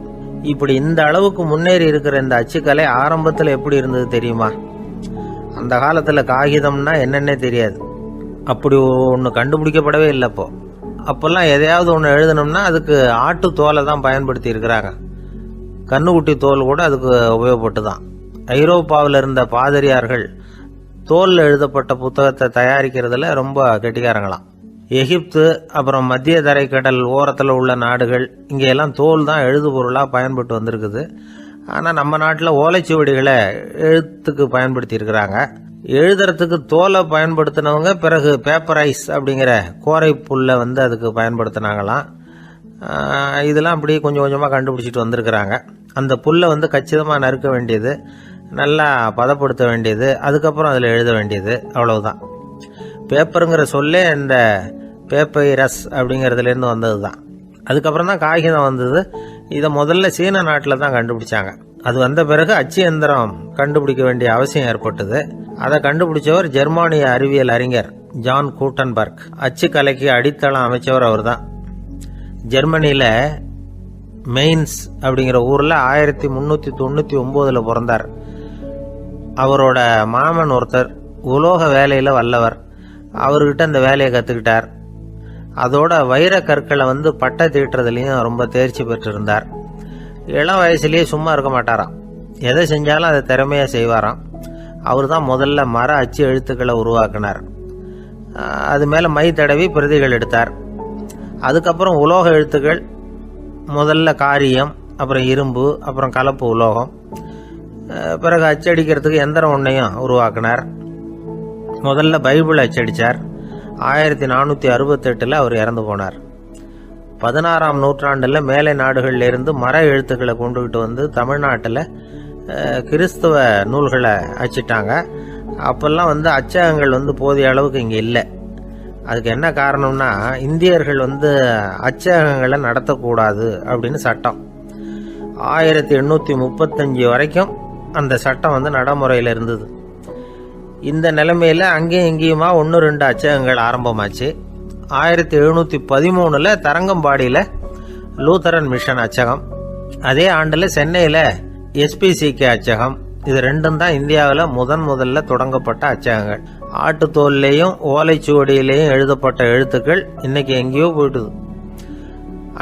இப்படி இந்த அளவுக்கு முன்னேறி இருக்கிற இந்த அச்சுக்கலை ஆரம்பத்தில் எப்படி இருந்தது தெரியுமா? அந்த காலத்தில் காகிதம்னா என்னன்னே தெரியாது. அப்படி ஒன்று கண்டுபிடிக்கப்படவே இல்லை. அப்போல்லாம் எதையாவது ஒன்று எழுதணும்னா அதுக்கு ஆட்டு தோலை தான் பயன்படுத்தி இருக்கிறாங்க. கண்ணுக்குட்டி தோல் கூட அதுக்கு உபயோகப்பட்டு தான். ஐரோப்பாவில் இருந்த பாதிரியார்கள் தோல்ல எழுதப்பட்ட புத்தகத்தை தயாரிக்கிறதுல ரொம்ப கெட்டிக்காரங்களாம். எகிப்து, அப்புறம் மத்திய தரைக்கடல் ஓரத்தில் உள்ள நாடுகள், இங்கெல்லாம் தோல் தான் எழுதுபொருளாக பயன்பட்டு வந்திருக்குது. ஆனால் நம்ம நாட்டில் ஓலைச்சுவடிகளை எழுத்துக்கு பயன்படுத்தி இருக்கிறாங்க. எழுதுறதுக்கு தோலை பயன்படுத்தினவங்க பிறகு பேப்பரைஸ் அப்படிங்கிற கோரை புல்லை வந்து அதுக்கு பயன்படுத்தினாங்களாம். இதெல்லாம் அப்படி கொஞ்சம் கொஞ்சமாக கண்டுபிடிச்சிட்டு வந்திருக்கிறாங்க. அந்த புல்லை வந்து கச்சிதமாக நறுக்க வேண்டியது, நல்லா பதப்படுத்த வேண்டியது, அதுக்கப்புறம் அதில் எழுத வேண்டியது, அவ்வளவுதான். பேப்பருங்கிற சொல்லே இந்த பேப்பைரஸ் அப்படிங்கிறதுலேருந்து வந்தது தான். அதுக்கப்புறம் தான் காகிதம் வந்தது. இதை முதல்ல சீன நாட்டில் தான் கண்டுபிடிச்சாங்க. அது வந்த பிறகு அச்சு எந்திரம் கண்டுபிடிக்க வேண்டிய அவசியம் ஏற்பட்டது. அதை கண்டுபிடிச்சவர் ஜெர்மானிய அறிவியல் அறிஞர் ஜான் கூட்டன்பர்க். அச்சு கலைக்கு அடித்தளம் அமைச்சவர் அவர் தான். ஜெர்மனியில் மெயின்ஸ் அப்படிங்கிற ஊரில் 1399 பிறந்தார். அவரோட மாமன் ஒருத்தர் உலோக வேலையில் வல்லவர். அவர்கிட்ட இந்த வேலையை கற்றுக்கிட்டார். அதோட வைர கற்களை வந்து பட்டை தீட்டுறதுலையும் ரொம்ப தேர்ச்சி பெற்றிருந்தார். இளம் வயசுலேயே சும்மா இருக்க மாட்டாராம். எதை செஞ்சாலும் அதை திறமையாக செய்வாராம். அவர் தான் முதல்ல மர அச்சு எழுத்துக்களை உருவாக்கினார். அது மேலே மை தடவி பிரதிகள் எடுத்தார். அதுக்கப்புறம் உலோக எழுத்துக்கள், முதல்ல காரியம், அப்புறம் இரும்பு, அப்புறம் கலப்பு உலோகம், பிறகு அச்சடிக்கிறதுக்கு எந்திரம் ஒன்றையும் உருவாக்கினார். முதல்ல பைபிள் அச்சடித்தார். 1468 அவர் இறந்து போனார். 16ஆம் நூற்றாண்டில் மேலை நாடுகளில் இருந்து மர எழுத்துக்களை கொண்டுகிட்டு வந்து தமிழ்நாட்டில் கிறிஸ்தவ நூல்களை அச்சிட்டாங்க. அப்போல்லாம் வந்து அச்சகங்கள் வந்து போதிய அளவுக்கு இங்கே இல்லை. அதுக்கு என்ன காரணம்னா, இந்தியர்கள் வந்து அச்சகங்களை நடத்தக்கூடாது அப்படின்னு சட்டம். 1835 வரைக்கும் அந்த சட்டம் வந்து நடைமுறையில் இருந்தது. இந்த நிலைமையில் அங்கேயும் இங்கேயுமா 1-2 அச்சகங்கள் ஆரம்பமாச்சு. 1713 தரங்கம்பாடியில் லூத்தரன் மிஷன் அச்சகம், அதே ஆண்டில் சென்னையில் எஸ்பிசிகே அச்சகம். இது ரெண்டும் தான் இந்தியாவில் முதல்ல தொடங்கப்பட்ட அச்சகங்கள். ஆட்டுத்தோல்லையும் ஓலைச்சுவடியிலையும் எழுதப்பட்ட எழுத்துக்கள் இன்னைக்கு எங்கேயோ போயிட்டுது.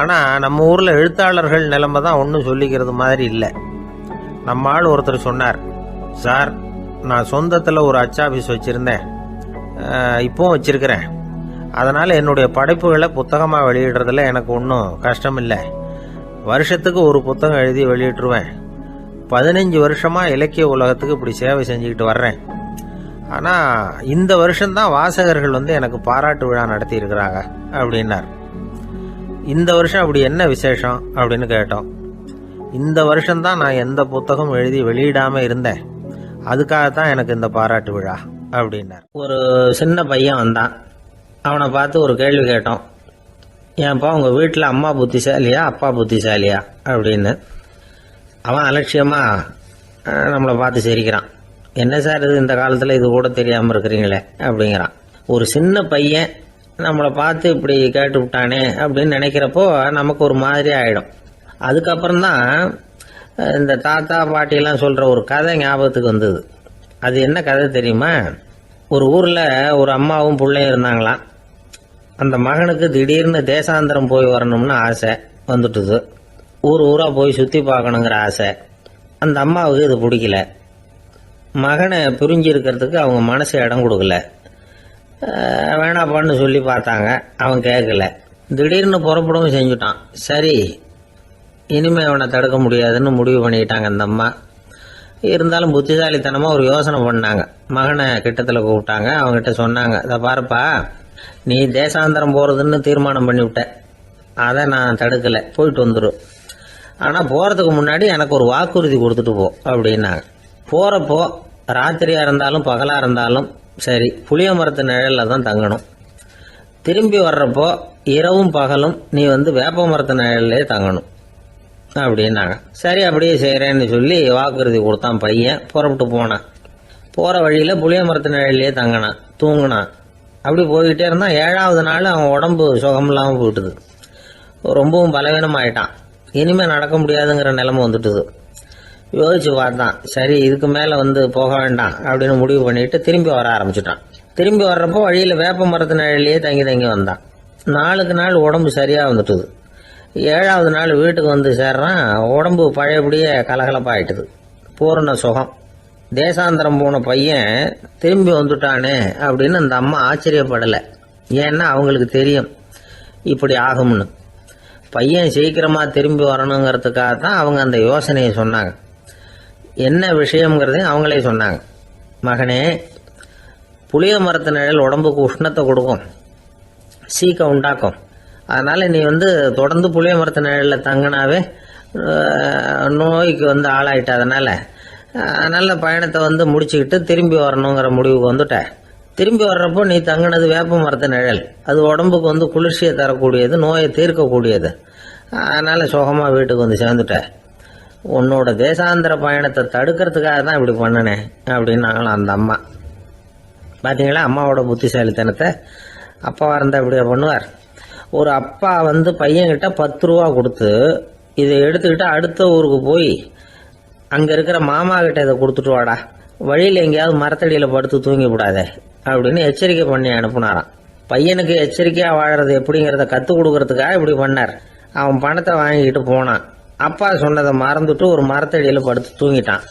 ஆனால் நம்ம ஊரில் எழுத்தாளர்கள் நிலைமை தான் ஒன்றும் சொல்லிக்கிறது மாதிரி இல்லை. நம்ம ஆள் ஒருத்தர் சொன்னார், சார், நான் சொந்தத்தில் ஒரு அச்சாபீஸ் வச்சுருந்தேன், இப்போவும் வச்சுருக்கிறேன். அதனால் என்னுடைய படைப்புகளை புத்தகமாக வெளியிடுறதுல எனக்கு ஒன்றும் கஷ்டம் இல்லை. வருஷத்துக்கு ஒரு புத்தகம் எழுதி வெளியிட்டுருவேன். 15 வருஷமாக இலக்கிய உலகத்துக்கு இப்படி சேவை செஞ்சுக்கிட்டு வர்றேன். ஆனால் இந்த வருஷம்தான் வாசகர்கள் வந்து எனக்கு பாராட்டு விழா நடத்தி இருக்கிறாங்க அப்படின்னார். இந்த வருஷம் அப்படி என்ன விசேஷம் அப்படின்னு கேட்டோம். இந்த வருஷம்தான் நான் எந்த புத்தகம் எழுதி வெளியிடாமல் இருந்தேன், அதுக்காகத்தான் எனக்கு இந்த பாராட்டு விழா அப்படின்னார். ஒரு சின்ன பையன் வந்தான். அவனை பார்த்து ஒரு கேள்வி கேட்டோம். ஏன்ப்பா உங்கள் வீட்டில் அம்மா புத்திசாலியா அப்பா புத்திசாலியா அப்படின்னு. அவன் அலட்சியமாக நம்மளை பார்த்து சிரிக்கிறான். என்ன சார் இது, இந்த காலத்தில் இது கூட தெரியாமல் இருக்கிறீங்களே அப்படிங்கிறான். ஒரு சின்ன பையன் நம்மளை பார்த்து இப்படி கேட்டு விட்டானே அப்படின்னு நினைக்கிறப்போ நமக்கு ஒரு மாதிரி ஆகிடும். அதுக்கப்புறம்தான் இந்த தாத்தா பாட்டியெல்லாம் சொல்கிற ஒரு கதை ஞாபகத்துக்கு வந்தது. அது என்ன கதை தெரியுமா? ஒரு ஊரில் ஒரு அம்மாவும் பிள்ளையும் இருந்தாங்களாம். அந்த மகனுக்கு திடீர்னு தேசாந்திரம் போய் வரணும்னு ஆசை வந்துட்டுது. ஊராக போய் சுற்றி பார்க்கணுங்கிற ஆசை. அந்த அம்மாவுக்கு இது பிடிக்கல. மகனை பிரிஞ்சு இருக்கிறதுக்கு அவங்க மனசு இடம் கொடுக்கல. வேணாப்பான்னு சொல்லி பார்த்தாங்க, அவன் கேட்கல. திடீர்னு புறப்படவும் செஞ்சுட்டான். சரி, இனிமேல் அவனை தடுக்க முடியாதுன்னு முடிவு பண்ணிக்கிட்டாங்க அந்த அம்மா. இருந்தாலும் புத்திசாலித்தனமாக ஒரு யோசனை பண்ணாங்க. மகனை கிட்டத்தில் கூப்பிட்டாங்க. அவங்ககிட்ட சொன்னாங்க, இதை பாருப்பா, நீ தேசாந்திரம் போகிறதுன்னு தீர்மானம் பண்ணிவிட்ட, அதை நான் தடுக்கலை, போயிட்டு வந்துடும். ஆனால் போகிறதுக்கு முன்னாடி எனக்கு ஒரு வாக்குறுதி கொடுத்துட்டு போ அப்படின்னாங்க. போகிறப்போ ராத்திரியாக இருந்தாலும் பகலாக இருந்தாலும் சரி, புளிய மரத்து நிழலில் தான் தங்கணும். திரும்பி வர்றப்போ இரவும் பகலும் நீ வந்து வேப்ப மரத்து நிழல்லே தங்கணும் அப்படின்னாங்க. சரி, அப்படியே செய்கிறேன்னு சொல்லி வாக்குறுதி கொடுத்தான் பையன். புறப்பட்டு போனான். போகிற வழியில் புளிய மரத்து நிழல்லே தங்கினான், தூங்கினான். அப்படி போய்கிட்டே இருந்தான். 7ஆவது நாள் அவன் உடம்பு சுகமில்லாமல் போயிட்டுது. ரொம்பவும் பலவீனமாயிட்டான். இனிமேல் நடக்க முடியாதுங்கிற நிலைமை வந்துட்டுது. யோசிச்சு பார்த்தான். சரி, இதுக்கு மேலே வந்து போக வேண்டாம் அப்படின்னு முடிவு பண்ணிட்டு திரும்பி வர ஆரம்பிச்சுட்டான். திரும்பி வர்றப்போ வழியில் வேப்ப மரத்து நிழல்லையே தங்கி வந்தான். நாளுக்கு நாள் உடம்பு சரியாக வந்துட்டுது. 7ஆவது நாள் வீட்டுக்கு வந்து சேர்றான். உடம்பு பழையபடியே கலகலப்பாயிட்டுது. பூரண சுகம். தேசாந்திரம் போன பையன் திரும்பி வந்துட்டானே அப்படின்னு அந்த அம்மா ஆச்சரியப்படலை. ஏன்னா அவங்களுக்கு தெரியும் இப்படி ஆகும்னு. பையன் சீக்கிரமாக திரும்பி வரணுங்கிறதுக்காக தான் அவங்க அந்த யோசனையை சொன்னாங்க. என்ன விஷயம்ங்கிறதையும் அவங்களே சொன்னாங்க. மகனே, புளிய மரத்து நிழல் உடம்புக்கு உஷ்ணத்தை கொடுக்கும், சீக்க உண்டாக்கும். அதனால நீ தொடர்ந்து புளிய மரத்து நிழலில் தங்கினாவே நோய்க்கு ஆளாயிட்ட. அதனால பயணத்தை முடிச்சுக்கிட்டு திரும்பி வரணுங்கிற முடிவுக்கு வந்துட்ட. திரும்பி வர்றப்போ நீ தங்கினது வேப்ப மரத்து நிழல். அது உடம்புக்கு குளிர்ச்சியை தரக்கூடியது, நோயை தீர்க்கக்கூடியது. அதனால சுகமா வீட்டுக்கு சேர்ந்துட்ட. உன்னோட தேசாந்திர பயணத்தை தடுக்கிறதுக்காக தான் இப்படி பண்ணினேன் அப்படின்னாங்களாம் அந்த அம்மா. பார்த்தீங்களா அம்மாவோட புத்திசாலித்தனத்தை? அப்பாவாக இருந்தால் இப்படியா பண்ணுவார்? ஒரு அப்பா பையன்கிட்ட 10 ரூபா கொடுத்து இதை எடுத்துக்கிட்டு அடுத்த ஊருக்கு போய் அங்கே இருக்கிற மாமா கிட்ட இதை கொடுத்துட்டு வாடா, வழியில் எங்கேயாவது மரத்தடியில் படுத்து தூங்கி விடாதே அப்படின்னு எச்சரிக்கை பண்ணி அனுப்புனாராம். பையனுக்கு எச்சரிக்கையாக வாழறது எப்படிங்கிறத கற்றுக் கொடுக்கறதுக்காக இப்படி பண்ணார். அவன் பணத்தை வாங்கிக்கிட்டு போனான். அப்பா சொன்னதை மறந்துட்டு ஒரு மரத்தடியில் படுத்து தூங்கிட்டான்.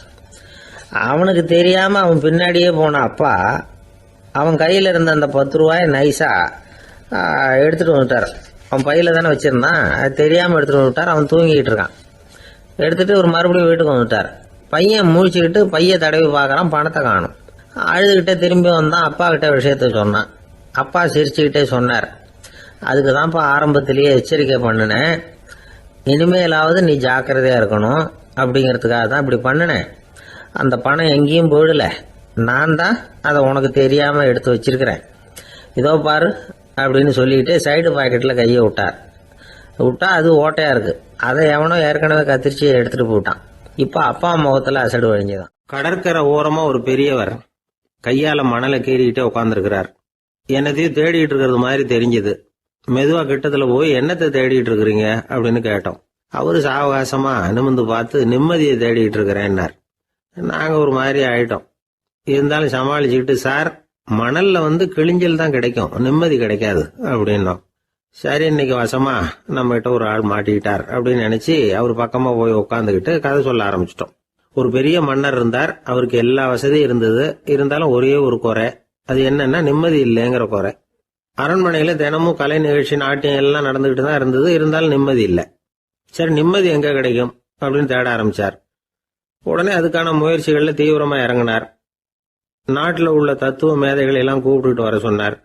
அவனுக்கு தெரியாமல் அவன் பின்னாடியே போன அப்பா அவன் கையில் இருந்த அந்த 10 ரூபாயை நைஸாக எடுத்துகிட்டு வந்துட்டார். அவன் பையில் தானே வச்சுருந்தான், அது தெரியாமல் எடுத்துகிட்டு வந்துட்டார். அவன் தூங்கிக்கிட்டு இருக்கான். எடுத்துகிட்டு ஒரு மறுபடியும் வீட்டுக்கு வந்துட்டார். பையன் முழிச்சுக்கிட்டு பையை தடவி பார்க்குறான், பணத்தை காணும். அழுதுகிட்டே திரும்பி வந்தான். அப்பா கிட்ட விஷயத்த சொன்னான். அப்பா சிரிச்சுக்கிட்டே சொன்னார், அதுக்கு தான்ப்பா ஆரம்பத்திலேயே எச்சரிக்கை பண்ணினேன், இனிமேலாவது நீ ஜாக்கிரதையாக இருக்கணும் அப்படிங்கிறதுக்காக தான் இப்படி பண்ணினேன். அந்த பணம் எங்கேயும் போயிடல, நான் தான் அதை உனக்கு தெரியாமல் எடுத்து வச்சிருக்கிறேன். இதோ பாரு அப்படின்னு சொல்லிட்டு சைடு பாக்கெட்டில் கையை விட்டா அது ஓட்டையாக இருக்குது. அதை எவனோ ஏற்கனவே கத்திரிச்சு எடுத்துகிட்டு போயிட்டான். இப்போ அப்பா முகத்தில் அசடு வழிஞ்சுதான். கடற்கரை ஓரமாக ஒரு பெரியவர் கையால் மணலை கீறிக்கிட்டே உட்காந்துருக்கிறார். என்னத்தையும் தேடிட்டு இருக்கிறது மாதிரி தெரிஞ்சுது. மெதுவாக கிட்டத்தில் போய் என்னத்தை தேடிட்டு இருக்கிறீங்க அப்படின்னு கேட்டோம். அவரு சாவகாசமா நிமிந்து பார்த்து நிம்மதியை தேடிட்டு இருக்கிறேன்னார். நாங்கள் ஒரு மாதிரி ஆயிட்டோம். இருந்தாலும் சமாளிச்சுக்கிட்டு, சார் மணல்ல கிழிஞ்சல் தான் கிடைக்கும், நிம்மதி கிடைக்காது அப்படின்னோம். சரி, இன்னைக்கு வசமா நம்ம கிட்ட ஒரு ஆள் மாட்டிக்கிட்டார் அப்படின்னு நினைச்சு அவர் பக்கமா போய் உட்காந்துக்கிட்டு கதை சொல்ல ஆரம்பிச்சிட்டோம். ஒரு பெரிய மன்னர் இருந்தார். அவருக்கு எல்லா வசதியும் இருந்தது. இருந்தாலும் ஒரே ஒரு குறை. அது என்னன்னா நிம்மதி இல்லைங்கிற குறை. அரண்மனையில தினமும் கலை நிகழ்ச்சி, நாட்டியம் எல்லாம் நடந்துகிட்டு தான் இருந்தது. இருந்தாலும் நிம்மதி இல்லை. சரி, நிம்மதி எங்க கிடைக்கும் அப்படின்னு தேட ஆரம்பிச்சார். உடனே அதுக்கான முயற்சிகள்ல தீவிரமா இறங்கினார். நாட்டில் உள்ள தத்துவ மேதைகளை எல்லாம் கூப்பிட்டுட்டு வர சொன்னார்.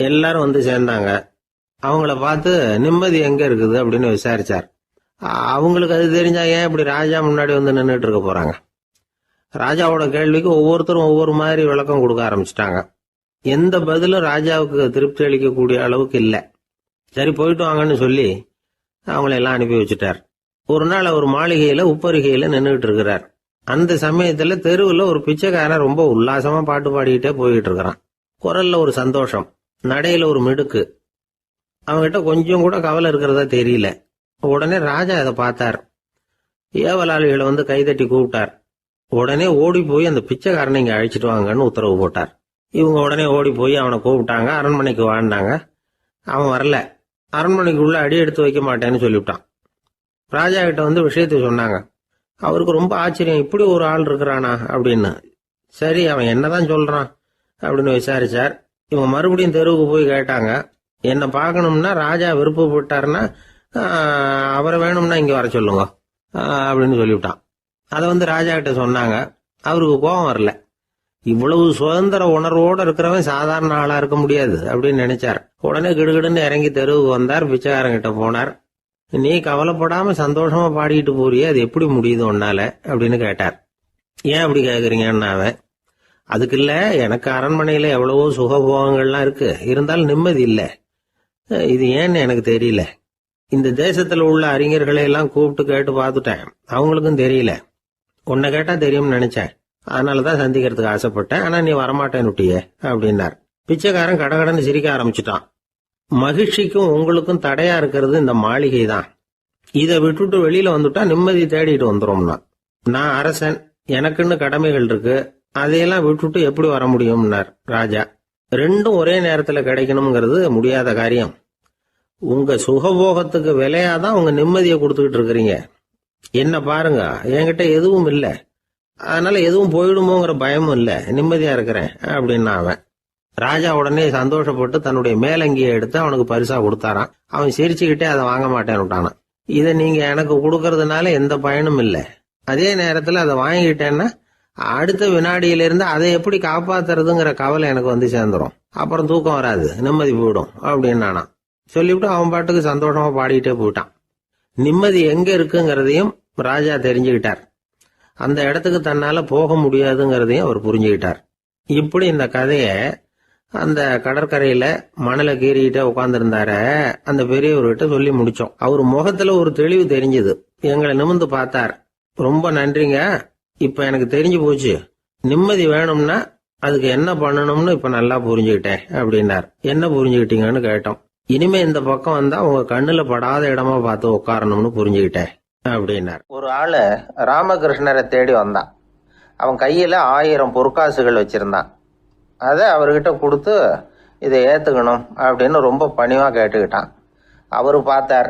எல்லாரும் சேர்ந்தாங்க. அவங்கள பார்த்து நிம்மதி எங்க இருக்குது அப்படின்னு விசாரிச்சார். அவங்களுக்கு அது தெரிஞ்சா ஏன் இப்படி ராஜா முன்னாடி நின்றுட்டு இருக்க போறாங்க? ராஜாவோட கேள்விக்கு ஒவ்வொருத்தரும் ஒவ்வொரு மாதிரி விளக்கம் கொடுக்க ஆரம்பிச்சிட்டாங்க. எந்த பதிலும் ராஜாவுக்கு திருப்தி அளிக்கக்கூடிய அளவுக்கு இல்லை. சரி, போயிட்டு வாங்கன்னு சொல்லி அவங்கள எல்லாம் அனுப்பி வச்சுட்டார். ஒரு நாள் அவர் மாளிகையில உப்பருகையில நின்றுட்டு இருக்கிறார். அந்த சமயத்துல தெருவுல ஒரு பிச்சைக்காரன் ரொம்ப உல்லாசமா பாட்டு பாடிக்கிட்டே போயிட்டு இருக்கிறான். குரல்ல ஒரு சந்தோஷம், நடையில ஒரு மிடுக்கு. அவங்ககிட்ட கொஞ்சம் கூட கவலை இருக்கிறதா தெரியல. உடனே ராஜா அதை பார்த்தார். ஏவலாளிகளை கைதட்டி கூப்பிட்டார். உடனே ஓடி போய் அந்த பிச்சைக்காரனை இங்க அழைச்சிட்டு வாங்கன்னு உத்தரவு போட்டார். இவங்க உடனே ஓடி போய் அவனை கூப்பிட்டாங்க. அரண்மனைக்கு வாழ்ந்தாங்க. அவன் வரல. அரண்மனைக்குள்ள அடி எடுத்து வைக்க மாட்டேன்னு சொல்லிவிட்டான். ராஜா கிட்ட விஷயத்தை சொன்னாங்க. அவருக்கு ரொம்ப ஆச்சரியம், இப்படி ஒரு ஆள் இருக்கிறானா அப்படின்னு. சரி, அவன் என்னதான் சொல்றான் அப்படின்னு விசாரிச்சார். இவங்க மறுபடியும் தெருவுக்கு போய் கேட்டாங்க. என்ன பார்க்கணும்னா ராஜா விருப்பப்பட்டாருன்னா அவரை வேணும்னா இங்க வர சொல்லுங்க அப்படின்னு சொல்லிவிட்டான். அதை ராஜா கிட்ட சொன்னாங்க. அவருக்கு கோபம் வரல. இவ்வளவு சுதந்திர உணர்வோடு இருக்கிறவன் சாதாரண ஆளா இருக்க முடியாது அப்படின்னு நினைச்சார். உடனே கிடுகிடுன்னு இறங்கி தெருவுக்கு வந்தார். பிச்சைக்காரங்கிட்ட போனார். நீ கவலைப்படாம சந்தோஷமா பாடிக்கிட்டு போறியே, அது எப்படி முடியுது உன்னால அப்படின்னு கேட்டார். ஏன் அப்படி கேக்குறீங்கன்னா அவன், அதுக்கு இல்ல, எனக்கு அரண்மனையில எவ்வளவோ சுகபோகங்கள்லாம் இருக்கு, இருந்தாலும் நிம்மதி இல்ல. இது ஏன்னு எனக்கு தெரியல. இந்த தேசத்துல உள்ள அறிஞர்களை எல்லாம் கூப்பிட்டு கேட்டு பார்த்துட்டேன், அவங்களுக்கும் தெரியல. உன்னை கேட்டா தெரியும்னு நினைச்சேன், அதனாலதான் சந்திக்கிறதுக்கு ஆசைப்பட்டேன். ஆனா நீ வரமாட்டேன்னுட்டியே அப்படின்னார். பிச்சைக்காரன் கடகடன்னு சிரிக்க ஆரம்பிச்சுட்டான். மகிழ்ச்சிக்கும் உங்களுக்கும் தடையா இருக்கிறது இந்த மாளிகை தான். இதை விட்டுட்டு வெளியில வந்துட்டா நிம்மதி தேடிட்டு வந்துரும்னா. நான் அரசன், எனக்குன்னு கடமைகள் இருக்கு, அதையெல்லாம் விட்டுட்டு எப்படி வர முடியும்னார் ராஜா. ரெண்டும் ஒரே நேரத்துல கிடைக்கணுங்கிறது முடியாத காரியம். உங்க சுகபோகத்துக்கு விலையாதான் உங்க நிம்மதியை கொடுத்துக்கிட்டு இருக்கிறீங்க. என்ன பாருங்க, என்கிட்ட எதுவும் இல்லை, அதனால எதுவும் போயிடுமோங்கிற பயமும் இல்லை, நிம்மதியா இருக்கிறேன் அப்படின்னா அவன். ராஜா உடனே சந்தோஷப்பட்டு தன்னுடைய மேலங்கியை எடுத்து அவனுக்கு பரிசா கொடுத்தாரான். அவன் சிரிச்சுக்கிட்டே அதை வாங்க மாட்டேன்னு விட்டானான். இதை நீங்க எனக்கு கொடுக்கறதுனால எந்த பயனும் இல்லை, அதே நேரத்தில் அதை வாங்கிக்கிட்டேன்னா அடுத்த வினாடியிலிருந்து அதை எப்படி காப்பாத்துறதுங்கிற கவலை எனக்கு வந்து சேர்ந்துடும். அப்புறம் தூக்கம் வராது, நிம்மதி போயிடும் அப்படின்னு நானா சொல்லிவிட்டு அவன் பாட்டுக்கு சந்தோஷமா பாடிக்கிட்டே போயிட்டான். நிம்மதி எங்க இருக்குங்கிறதையும் ராஜா தெரிஞ்சுக்கிட்டார். அந்த இடத்துக்கு தன்னால போக முடியாதுங்கிறதையும் அவர் புரிஞ்சுக்கிட்டார். இப்படி இந்த கதைய அந்த கடற்கரையில மணலை கீறிக்கிட்டே உட்கார்ந்துருந்தார அந்த பெரியவர்கிட்ட சொல்லி முடிச்சோம். அவர் முகத்துல ஒரு தெளிவு தெரிஞ்சது. எங்களை நிமிர்ந்து பார்த்தார். ரொம்ப நன்றிங்க, இப்ப எனக்கு தெரிஞ்சு போச்சு. நிம்மதி வேணும்னா அதுக்கு என்ன பண்ணணும்னு இப்ப நல்லா புரிஞ்சுக்கிட்டேன் அப்படின்னார். என்ன புரிஞ்சுக்கிட்டீங்கன்னு கேட்டோம். இனிமே இந்த பக்கம் வந்தா உங்க கண்ணுல படாத இடமா பார்த்து உட்காரணும்னு புரிஞ்சுக்கிட்டேன் அப்படின்னார். ஒரு ஆளு ராமகிருஷ்ணரை தேடி வந்தான். அவன் கையில 1000 பொற்காசுகள் வச்சிருந்தான். அதை அவர்கிட்ட கொடுத்து இதை ஏத்துக்கணும் அப்படின்னு ரொம்ப பணிவா கேட்டுக்கிட்டான். அவரு பார்த்தார்,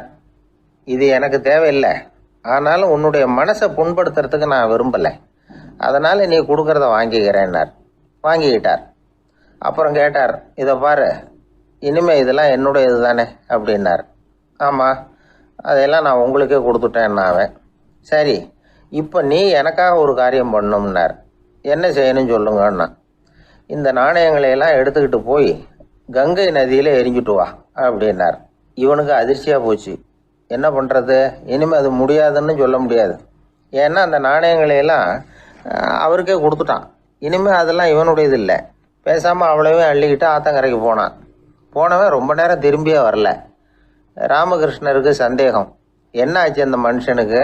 இது எனக்கு தேவையில்லை, ஆனாலும் உன்னுடைய மனசை புண்படுத்துறதுக்கு நான் விரும்பலை, அதனால நீ கொடுக்கறத வாங்கிக்கிறேன்னார். வாங்கிக்கிட்டார். அப்புறம் கேட்டார், இதை பாரு, இனிமே இதெல்லாம் என்னுடையது தானே அப்படின்னார். ஆமா, அதையெல்லாம் நான் உங்களுக்கே கொடுத்துட்டேன். அவன் சரி, இப்போ நீ எனக்காக ஒரு காரியம் பண்ணணும்னார். என்ன செய்யணும்னு சொல்லுங்கன்னா, இந்த நாணயங்களை எல்லாம் எடுத்துக்கிட்டு போய் கங்கை நதியில எரிஞ்சுட்டு வா அப்படின்னார். இவனுக்கு அதிர்ச்சியா போச்சு. என்ன பண்றது, இனிமே அது முடியாதுன்னு சொல்ல முடியாது. ஏன்னா அந்த நாணயங்களை எல்லாம் அவருக்கே கொடுத்துட்டான். இனிமே அதெல்லாம் இவனுடையது இல்லை. பேசாம அவ்வளவே அள்ளிக்கிட்டு ஆத்தங்கரைக்கு போனான். போனவன் ரொம்ப நேரம் திரும்பியே வரல. ராமகிருஷ்ணருக்கு சந்தேகம், என்ன ஆச்சு அந்த மனுஷனுக்கு,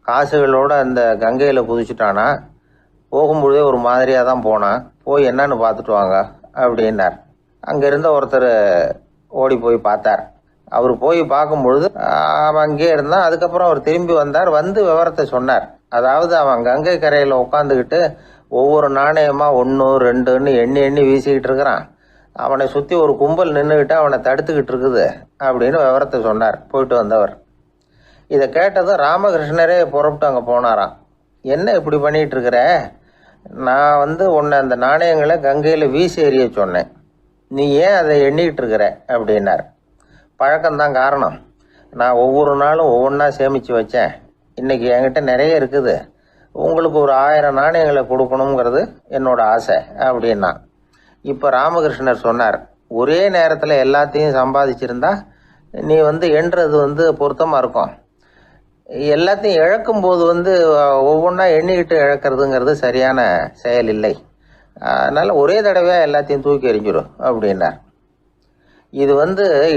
காசுகளோட அந்த கங்கையில குதிச்சுட்டானா, போகும்பொழுதே ஒரு மாதிரியா தான் போனான், போய் என்னன்னு பார்த்துட்டு வாங்க அப்படின்னார். அங்க இருந்த ஒருத்தர் ஓடி போய் பார்த்தார். அவர் போய் பார்க்கும் பொழுது அவன் அங்கேயே இருந்தான். அதுக்கப்புறம் அவர் திரும்பி வந்தார். வந்து விவரத்தை சொன்னார். அதாவது அவன் கங்கை கரையில உட்காந்துக்கிட்டு ஒவ்வொரு நாணயமா 1 2ன்னு எண்ணி எண்ணி வீசிக்கிட்டு இருக்கிறான். அவனை சுத்தி ஒரு கும்பல் நின்றுகிட்டு அவனை தடுத்துக்கிட்டு இருக்குது அப்படின்னு விவரத்தை சொன்னார் போயிட்டு வந்தவர். இதை கேட்டதும் ராமகிருஷ்ணரே புறப்பட்டு அங்க போனாராம். என்ன இப்படி பண்ணிட்டு இருக்கிற, நான் உன்னை அந்த நாணயங்களை கங்கையில வீசி எறிய சொன்னேன், நீ ஏன் அதை எண்ணிக்கிட்டு இருக்கிற அப்படின்னார். பழக்கம்தான் காரணம், நான் ஒவ்வொரு நாளும் ஒவ்வொன்றா சேமிச்சு வச்சேன். இன்னைக்கு என்கிட்ட நிறைய இருக்குது, உங்களுக்கு ஒரு 1000 நாணயங்களை கொடுக்கணுங்கிறது என்னோட ஆசை அப்படின்னா. இப்ப ராமகிருஷ்ணர் சொன்னார், ஒரே நேரத்துல எல்லாத்தையும் சம்பாதிச்சிருந்தா நீ எண்றது பொருத்தமா இருக்கும். எல்லாத்தையும் இழக்கும் போது ஒவ்வொன்றா எண்ணிக்கிட்டு இழக்கிறதுங்கிறது சரியான செயல் இல்லை. அதனால ஒரே தடவையா எல்லாத்தையும் தூக்கி எறிஞ்சிடும் அப்படின்னார். இது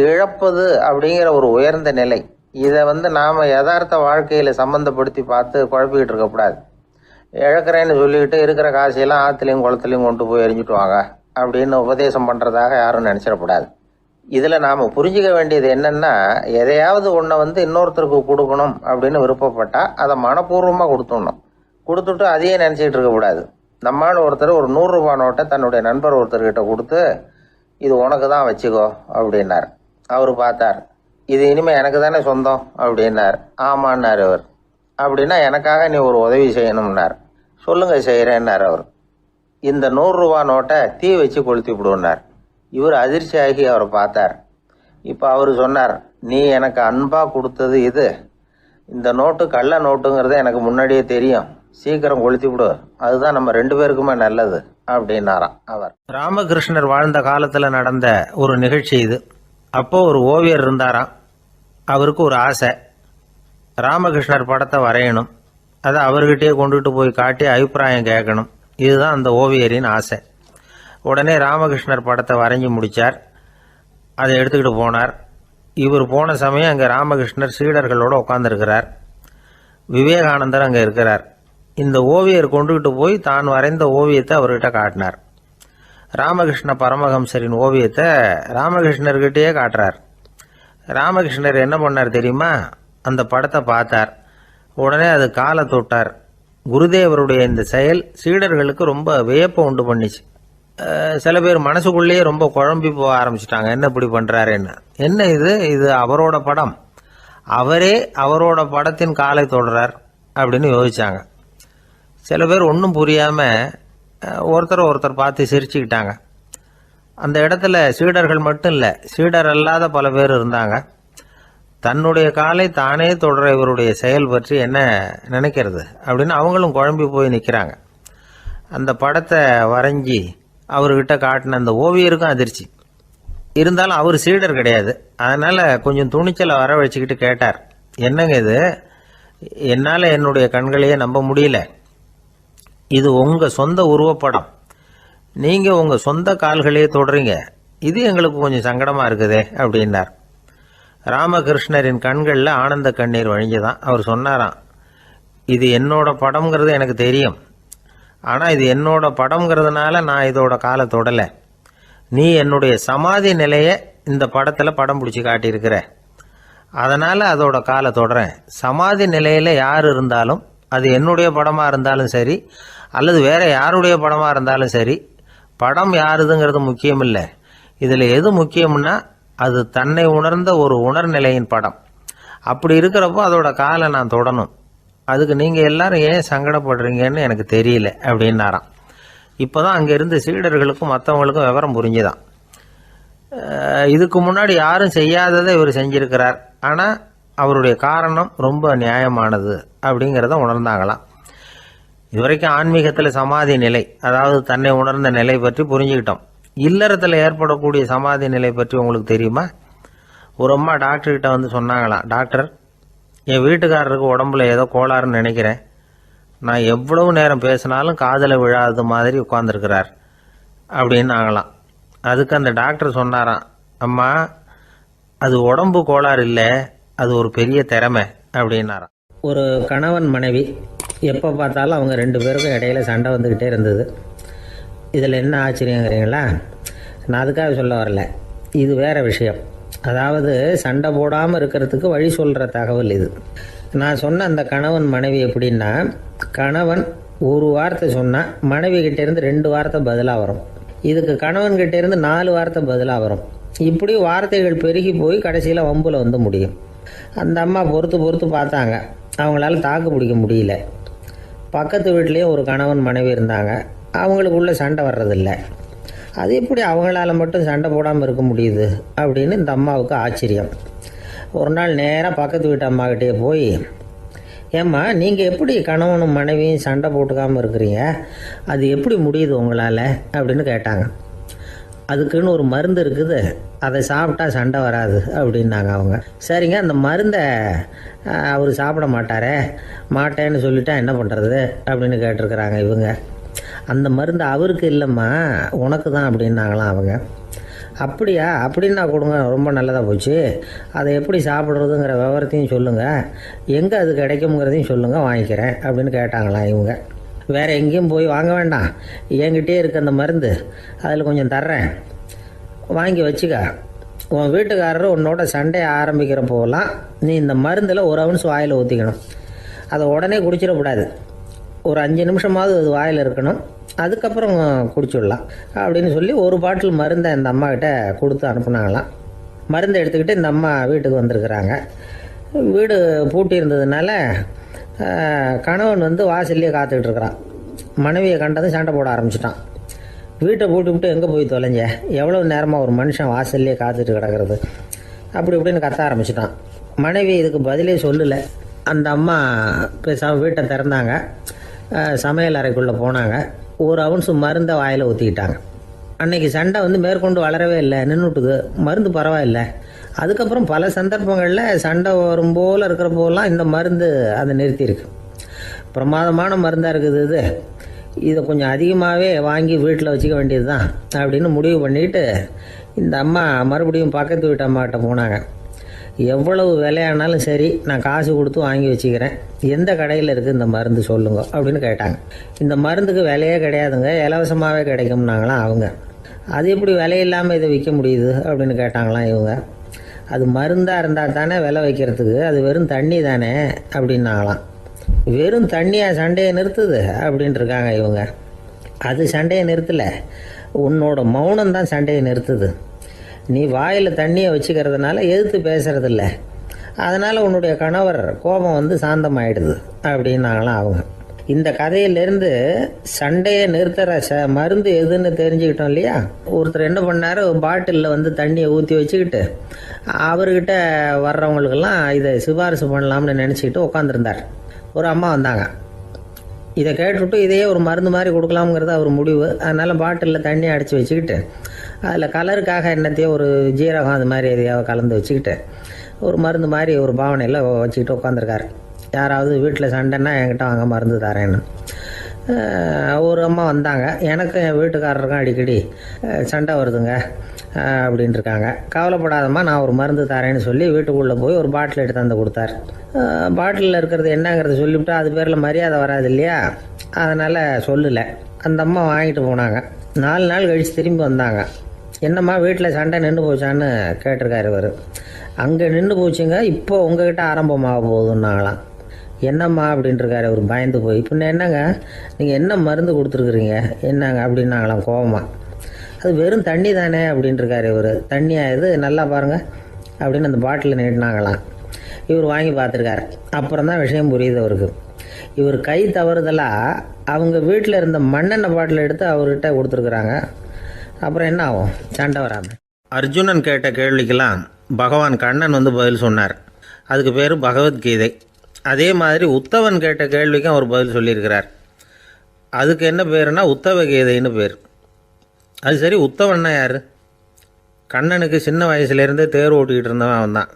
இழப்பது அப்படிங்கிற ஒரு உயர்ந்த நிலை. இதை நாம யதார்த்த வாழ்க்கையில சம்பந்தப்படுத்தி பார்த்து குழப்பிக்கிட்டு இருக்கக்கூடாது. இழக்கிறேன்னு சொல்லிக்கிட்டு இருக்கிற காசையெல்லாம் ஆத்துலையும் குளத்துலையும் கொண்டு போய் எரிஞ்சுட்டு வாங்க அப்படின்னு உபதேசம் பண்றதாக யாரும் நினைச்சிடக்கூடாது. இதுல நாம புரிஞ்சுக்க வேண்டியது என்னன்னா, எதையாவது ஒன்றை இன்னொருத்தருக்கு கொடுக்கணும் அப்படின்னு விருப்பப்பட்டா அதை மனப்பூர்வமா கொடுத்துடணும். கொடுத்துட்டு அதையே நினைச்சிட்டு இருக்க கூடாது. நம்மால் ஒருத்தர் ஒரு 100 ரூபாய் நோட்டை தன்னுடைய நண்பர் ஒருத்தர்கிட்ட கொடுத்து, இது உனக்கு தான் வச்சுக்கோ அப்படின்னார். அவரு பார்த்தார், இது இனிமே எனக்கு தானே சொந்தம் அப்படின்னார். ஆமான்னார் அவர். அப்படின்னா எனக்காக நீ ஒரு உதவி செய்யணும்னார். சொல்லுங்க செய்யறேன்னார் அவர். இந்த 100 ரூபாய் நோட்டை தீ வச்சு கொளுத்தி விடுனார். இவர் அதிர்ச்சி ஆகி அவரை பார்த்தார். இப்ப அவரு சொன்னார், நீ எனக்கு அன்பா கொடுத்தது இது, இந்த நோட்டு கள்ள நோட்டுங்கிறது எனக்கு முன்னாடியே தெரியும், சீக்கிரம் கொளுத்தி விடு, அதுதான் நம்ம 2 பேருக்குமே நல்லது அப்படின்னாராம் அவர். ராமகிருஷ்ணர் வாழ்ந்த காலத்துல நடந்த ஒரு நிகழ்ச்சி இது. அப்போ ஒரு ஓவியர் இருந்தாராம். அவருக்கு ஒரு ஆசை, ராமகிருஷ்ணர் படத்தை வரையணும், அதை அவர்கிட்டயே கொண்டுட்டு போய் காட்டி அபிப்பிராயம் கேட்கணும். இதுதான் அந்த ஓவியரின் ஆசை. உடனே ராமகிருஷ்ணர் படத்தை வரைஞ்சி முடிச்சார். அதை எடுத்துக்கிட்டு போனார். இவர் போன சமயம் அங்கே ராமகிருஷ்ணர் சீடர்களோடு உட்காந்துருக்கிறார். விவேகானந்தர் அங்கே இருக்கிறார். இந்த ஓவியர் கொண்டுகிட்டு போய் தான் வரைந்த ஓவியத்தை அவர்கிட்ட காட்டினார். ராமகிருஷ்ண பரமஹம்சரின் ஓவியத்தை ராமகிருஷ்ணர்கிட்டயே காட்டுறார். ராமகிருஷ்ணர் என்ன பண்ணார் தெரியுமா, அந்த படத்தை பார்த்தார். உடனே அது காலை தொட்டார். குருதேவருடைய இந்த செயல் சீடர்களுக்கு ரொம்ப வியப்பை உண்டு பண்ணிச்சு. சில பேர் மனசுக்குள்ளேயே ரொம்ப குழம்பி போக ஆரம்பிச்சிட்டாங்க, என்ன இப்படி பண்றாருன்னு. என்ன இது அவரோட படம், அவரே அவரோட படத்தின் காலை தொடுறார் அப்படின்னு யோசிச்சாங்க. சில பேர் ஒன்றும் புரியாம ஒருத்தர் பார்த்து சிரிச்சுக்கிட்டாங்க. அந்த இடத்துல சீடர்கள் மட்டும் இல்லை, சீடர் அல்லாத பல பேர் இருந்தாங்க. தன்னுடைய காலை தானே தொடர இவருடைய செயல் பற்றி என்ன நினைக்கிறது அப்படின்னு அவங்களும் குழம்பி போய் நிற்கிறாங்க. அந்த படத்தை வரைஞ்சி அவர்கிட்ட காட்டின அந்த ஓவியருக்கும் அதிர்ச்சி. இருந்தாலும் அவர் சீடர் கிடையாது. அதனால் கொஞ்சம் துணிச்சலை வர வச்சுக்கிட்டு கேட்டார், என்னங்க இது, என்னால் என்னுடைய கண்களையே நம்ப முடியல. இது உங்கள் சொந்த உருவப்படம், நீங்கள் உங்கள் சொந்த கால்களையே தொடுறீங்க, இது எங்களுக்கு கொஞ்சம் சங்கடமாக இருக்குதே அப்படின்னார். ராமகிருஷ்ணரின் கண்களில் ஆனந்த கண்ணீர் வழிஞ்சுதான். அவர் சொன்னாராம், இது என்னோட படம்ங்கிறது எனக்கு தெரியும், ஆனால் இது என்னோட படம்ங்கிறதுனால நான் இதோட காலை தொடலை. நீ என்னுடைய சமாதி நிலையை இந்த படத்தில் படம் பிடிச்சி காட்டியிருக்கிற, அதனால் அதோட காலை தொடறேன். சமாதி நிலையில் யார் இருந்தாலும், அது என்னுடைய படமாக இருந்தாலும் சரி அல்லது வேற யாருடைய படமாக இருந்தாலும் சரி, படம் யாருதுங்கிறது முக்கியம் இல்லை. இதில் எது முக்கியம்னா அது தன்னை உணர்ந்த ஒரு உணர்நிலையின் படம். அப்படி இருக்கிறப்போ அதோட காலை நான் தொடணும். அதுக்கு நீங்கள் எல்லாரும் ஏன் சங்கடப்படுறீங்கன்னு எனக்கு தெரியல அப்படின்னாராம். இப்போ தான் அங்கே இருந்த சீடர்களுக்கும் மற்றவங்களுக்கும் விவரம் புரிஞ்சுதான். இதுக்கு முன்னாடி யாரும் செய்யாததை இவர் செஞ்சிருக்கிறார், ஆனால் அவருடைய காரணம் ரொம்ப நியாயமானது அப்படிங்கிறத உணர்ந்தாங்களாம். இதுவரைக்கும் ஆன்மீகத்தில் சமாதி நிலை, அதாவது தன்னை உணர்ந்த நிலை பற்றி புரிஞ்சுக்கிட்டோம். இல்லறத்தில் ஏற்படக்கூடிய சமாதி நிலை பற்றி உங்களுக்கு தெரியுமா? ஒரு அம்மா டாக்டர்கிட்ட வந்து சொன்னாங்களாம், டாக்டர், என் வீட்டுக்காரருக்கு உடம்புல ஏதோ கோளாறுன்னு நினைக்கிறேன், நான் எவ்வளவு நேரம் பேசினாலும் காதில் விழாத மாதிரி உட்கார்ந்துருக்கிறார் அப்படின்னு ஆகலாம். அதுக்கு அந்த டாக்டர் சொன்னாராம், அம்மா, அது உடம்பு கோளாறு இல்லை, அது ஒரு பெரிய திறமை அப்படின்னாராம். ஒரு கணவன் மனைவி எப்போ பார்த்தாலும் அவங்க ரெண்டு பேருக்கும் இடையில சண்டை வந்துக்கிட்டே இருந்தது. இதில் என்ன ஆச்சரியங்கிறீங்களா? நான் அதுக்காக சொல்ல வரல, இது வேறு விஷயம். அதாவது சண்டை போடாமல் இருக்கிறதுக்கு வழி சொல்கிற தகவல் இது. நான் சொன்ன அந்த கணவன் மனைவி எப்படின்னா, கணவன் ஒரு வார்த்தை சொன்னால் மனைவி கிட்டேருந்து 2 வார்த்தை பதிலாக வரும். இதுக்கு கணவன் கிட்டேருந்து 4 வார்த்தை பதிலாக வரும். இப்படி வார்த்தைகள் பெருகி போய் கடைசியில் வம்பில் வந்து முடியும். அந்த அம்மா பொறுத்து பார்த்தாங்க, அவங்களால தாக்கு பிடிக்க முடியல. பக்கத்து வீட்லேயும் ஒரு கணவன் மனைவி இருந்தாங்க, அவங்களுக்குள்ள சண்டை வர்றதில்லை. அது எப்படி அவங்களால மட்டும் சண்டை போடாமல் இருக்க முடியுது அப்படின்னு இந்த அம்மாவுக்கு ஆச்சரியம். ஒரு நாள் நேராக பக்கத்து வீட்டு அம்மாக்கிட்டே போய், ஏம்மா, நீங்கள் எப்படி கணவனும் மனைவியும் சண்டை போட்டுக்காமல் இருக்கிறீங்க, அது எப்படி முடியுது உங்களால் அப்படின்னு கேட்டாங்க. அதுக்குன்னு ஒரு மருந்து இருக்குது, அதை சாப்பிட்டா சண்டை வராது அப்படின்னாங்க அவங்க. சரிங்க, அந்த மருந்தை அவர் சாப்பிட மாட்டேன்னு சொல்லிட்டா என்ன பண்ணுறது அப்படின்னு கேட்டிருக்கிறாங்க இவங்க. அந்த மருந்து அவருக்கு இல்லைம்மா, உனக்கு தான் அப்படின்னாங்களாம் அவங்க. அப்படியா, அப்படின்னா கொடுங்க, ரொம்ப நல்லதாக போச்சு. அதை எப்படி சாப்பிட்றதுங்கிற விவரத்தையும் சொல்லுங்கள், எங்கே அது கிடைக்குங்கிறதையும் சொல்லுங்கள், வாங்கிக்கிறேன் அப்படின்னு கேட்டாங்களாம் இவங்க. வேறு எங்கேயும் போய் வாங்க வேண்டாம், என்கிட்டே இருக்க அந்த மருந்து, அதில் கொஞ்சம் தர்றேன், வாங்கி வச்சுக்க. உன் வீட்டுக்காரர் உன்னோட சண்டையை ஆரம்பிக்கிறப்போலாம் நீ இந்த மருந்தில் ஒரு அவுன்ஸ் வாயில் ஊற்றிக்கணும். அதை உடனே குடிச்சிடக்கூடாது, ஒரு 5 நிமிஷமாவது அது வாயில் இருக்கணும், அதுக்கப்புறம் குடிச்சிடலாம் அப்படின்னு சொல்லி ஒரு பாட்டில் மருந்தை இந்த அம்மாக்கிட்ட கொடுத்து அனுப்புனாங்களாம். மருந்தை எடுத்துக்கிட்டு இந்த அம்மா வீட்டுக்கு வந்திருக்கிறாங்க. வீடு பூட்டி இருந்ததுனால கணவன் வந்து வாசல்லையே காத்துக்கிட்டு இருக்கிறான். மனைவியை கண்டதும் சண்டை போட ஆரம்பிச்சிட்டான். வீட்டை பூட்டி எங்கே போய் தொலைஞ்ச, எவ்வளோ நேரமாக ஒரு மனுஷன் வாசல்லையே காத்துட்டு கிடக்கிறது அப்படி இப்படின்னு கத்த ஆரம்பிச்சிட்டான். மனைவி இதுக்கு பதிலே சொல்லலை. அந்த அம்மா பேசாமல் வீட்டை திறந்தாங்க, சமையல் அறைக்குள்ளே போனாங்க, ஒரு அவுன்ஸ் மருந்தை வாயில் ஊற்றிக்கிட்டாங்க. அன்னைக்கு சண்டை வந்து மேற்கொண்டு வளரவே இல்லை, நின்றுட்டுது. மருந்து பரவாயில்லை. அதுக்கப்புறம் பல சந்தர்ப்பங்களில் சண்டை வரும் போல் இருக்கிற போலாம் இந்த மருந்து அதை நிறுத்தியிருக்கு. பிரமாதமான மருந்தாக இருக்குது இதை கொஞ்சம் அதிகமாகவே வாங்கி வீட்டில் வச்சுக்க வேண்டியது தான் அப்படின்னு முடிவு பண்ணிட்டு இந்த அம்மா மறுபடியும் பக்கத்து வீட்டு அம்மாக்கிட்ட போனாங்க. எவ்வளவு விலையானாலும் சரி, நான் காசு கொடுத்து வாங்கி வச்சுக்கிறேன், எந்த கடையில் இருக்குது இந்த மருந்து சொல்லுங்க அப்படின்னு கேட்டாங்க. இந்த மருந்துக்கு விலையே கிடையாதுங்க, இலவசமாகவே கிடைக்கும்னாங்களாம் அவங்க. அது எப்படி விலையில்லாமல் இதை விற்க முடியுது அப்படின்னு கேட்டாங்களாம் இவங்க. அது மருந்தாக இருந்தால் தானே விலை வைக்கிறதுக்கு, அது வெறும் தண்ணி தானே அப்படின்னாங்களாம். வெறும் தண்ணியாக சண்டையை நிறுத்துது அப்படின்ட்டு இருக்காங்க இவங்க. அது சண்டையை நிறுத்தலை, உன்னோட மௌனம் தான் சண்டையை நிறுத்துது. நீ வாயில் தண்ணியை வச்சுக்கிறதுனால எதிர்த்து பேசுறதில்ல, அதனால் உன்னுடைய கணவர் கோபம் வந்து சாந்தமாயிடுது அப்படின்னாங்களாம் அவங்க. இந்த கதையிலேருந்து சண்டையை நிறுத்துற மருந்து எதுன்னு தெரிஞ்சுக்கிட்டோம் இல்லையா. ஒருத்தர் என்ன பண்ணார், பாட்டிலில் வந்து தண்ணியை ஊற்றி வச்சுக்கிட்டு அவர்கிட்ட வர்றவங்களுக்கெல்லாம் இதை சிபாரிசு பண்ணலாம்னு நினச்சிக்கிட்டு உட்காந்துருந்தார். ஒரு அம்மா வந்தாங்க. இதை கேட்டுவிட்டு இதையே ஒரு மருந்து மாதிரி கொடுக்கலாம்ங்கிறது அவர் முடிவு. அதனால் பாட்டிலில் தண்ணி அடித்து வச்சுக்கிட்டு அதில் கலருக்காக என்னத்தையோ ஒரு ஜீரகம் அது மாதிரி எதையாவது கலந்து வச்சுக்கிட்டு ஒரு மருந்து மாதிரி ஒரு பாவனையில் வச்சுக்கிட்டு உட்காந்துருக்காரு. யாராவது வீட்டில் சண்டைன்னா என்கிட்ட வாங்க மருந்து தரேன்னு. ஒரு அம்மா வந்தாங்க. எனக்கு என் வீட்டுக்காரருக்கும் அடிக்கடி சண்டை வருதுங்க அப்படின்ட்டு இருக்காங்க. கவலைப்படாதம்மா, நான் ஒரு மருந்து தரேன்னு சொல்லி வீட்டுக்குள்ளே போய் ஒரு பாட்டில் எடுத்து வந்து கொடுத்தார். பாட்டிலில் இருக்கிறது என்னங்கிறத சொல்லிவிட்டு அது பேரில் மரியாதை வராது இல்லையா, அதனால் சொல்லலை. அந்த அம்மா வாங்கிட்டு போனாங்க. 4 நாள் கழித்து திரும்பி வந்தாங்க. என்னம்மா வீட்டில் சண்டை நின்று போச்சான்னு கேட்டிருக்காரு இவர். அங்கே நின்று போச்சுங்க, இப்போ உங்ககிட்ட ஆரம்பமாக போகுதுன்னாங்களாம். என்னம்மா அப்படின்ட்டுருக்காரு அவர் பயந்து போய். பின்ன என்னங்க நீங்கள் என்ன மருந்து கொடுத்துருக்குறீங்க என்னங்க அப்படின்னாங்களாம் கோபமாக. அது வெறும் தண்ணி தானே அப்படின்ட்டுருக்காரு இவர். தண்ணியாக இது நல்லா பாருங்கள் அப்படின்னு அந்த பாட்டிலில் நீட்டினாங்களாம். இவர் வாங்கி பார்த்துருக்காரு. அப்புறம் தான் விஷயம் புரியுது அவருக்கு. இவர் கை தவறுதலாக அவங்க வீட்டில் இருந்த மண்ணெண்ணெய் பாட்டில் எடுத்து அவர்கிட்ட கொடுத்துருக்குறாங்க. அப்புறம் என்ன ஆகும், சண்டை வராமல். அர்ஜுனன் கேட்ட கேள்விக்கெல்லாம் பகவான் கண்ணன் வந்து பதில் சொன்னார். அதுக்கு பேர் பகவத்கீதை. அதே மாதிரி உத்தவன் கேட்ட கேள்விக்கும் அவர் பதில் சொல்லியிருக்கிறார். அதுக்கு என்ன பேருனா உத்தவ கீதைன்னு பேர். அது சரி, உத்தவன்னா யார்? கண்ணனுக்கு சின்ன வயசுலேருந்தே தேர் ஓட்டிக்கிட்டு இருந்தவன் அவன் தான்.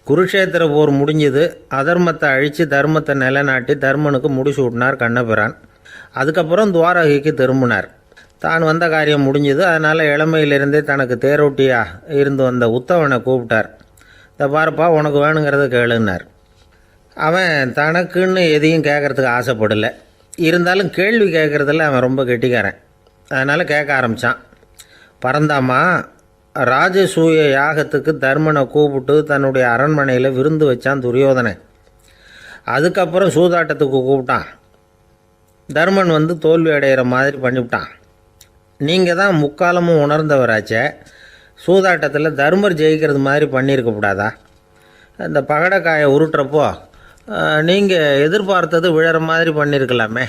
குருஷேத்திர போர் முடிஞ்சது. அதர்மத்தை அழித்து தர்மத்தை நிலைநாட்டி தர்மனுக்கு முடிச்சு விட்டினார் கண்ணபிரான். அதுக்கப்புறம் துவாரகைக்கு திரும்பினார். தான் வந்த காரியம் முடிஞ்சது. அதனால் இளமையிலிருந்தே தனக்கு தேரோட்டியாக இருந்து வந்த உத்தவனை கூப்பிட்டார். இதை பாருப்பா, உனக்கு வேணுங்கிறத கேளுன்னார். அவன் தனக்குன்னு எதையும் கேட்குறதுக்கு ஆசைப்படலை. இருந்தாலும் கேள்வி கேட்குறதில்ல அவன் ரொம்ப கெட்டிக்காரன். அதனால் கேட்க ஆரம்பித்தான். பரந்தாமா, ராஜசூய யாகத்துக்கு தர்மனை கூப்பிட்டு தன்னுடைய அரண்மனையில் விருந்து வச்சான் துரியோதனன். அதுக்கப்புறம் சூதாட்டத்துக்கு கூப்பிட்டான். தர்மன் வந்து தோல்வி அடைகிற மாதிரி பண்ணிவிட்டான். நீங்கள் தான் முக்காலமும் உணர்ந்தவராச்சே, சூதாட்டத்தில் தர்மர் ஜெயிக்கிறது மாதிரி பண்ணியிருக்கக்கூடாதா? இந்த பகடைக்காயை உருட்டுறப்போ நீங்கள் எதிர்பார்த்தது விழற மாதிரி பண்ணியிருக்கலாமே.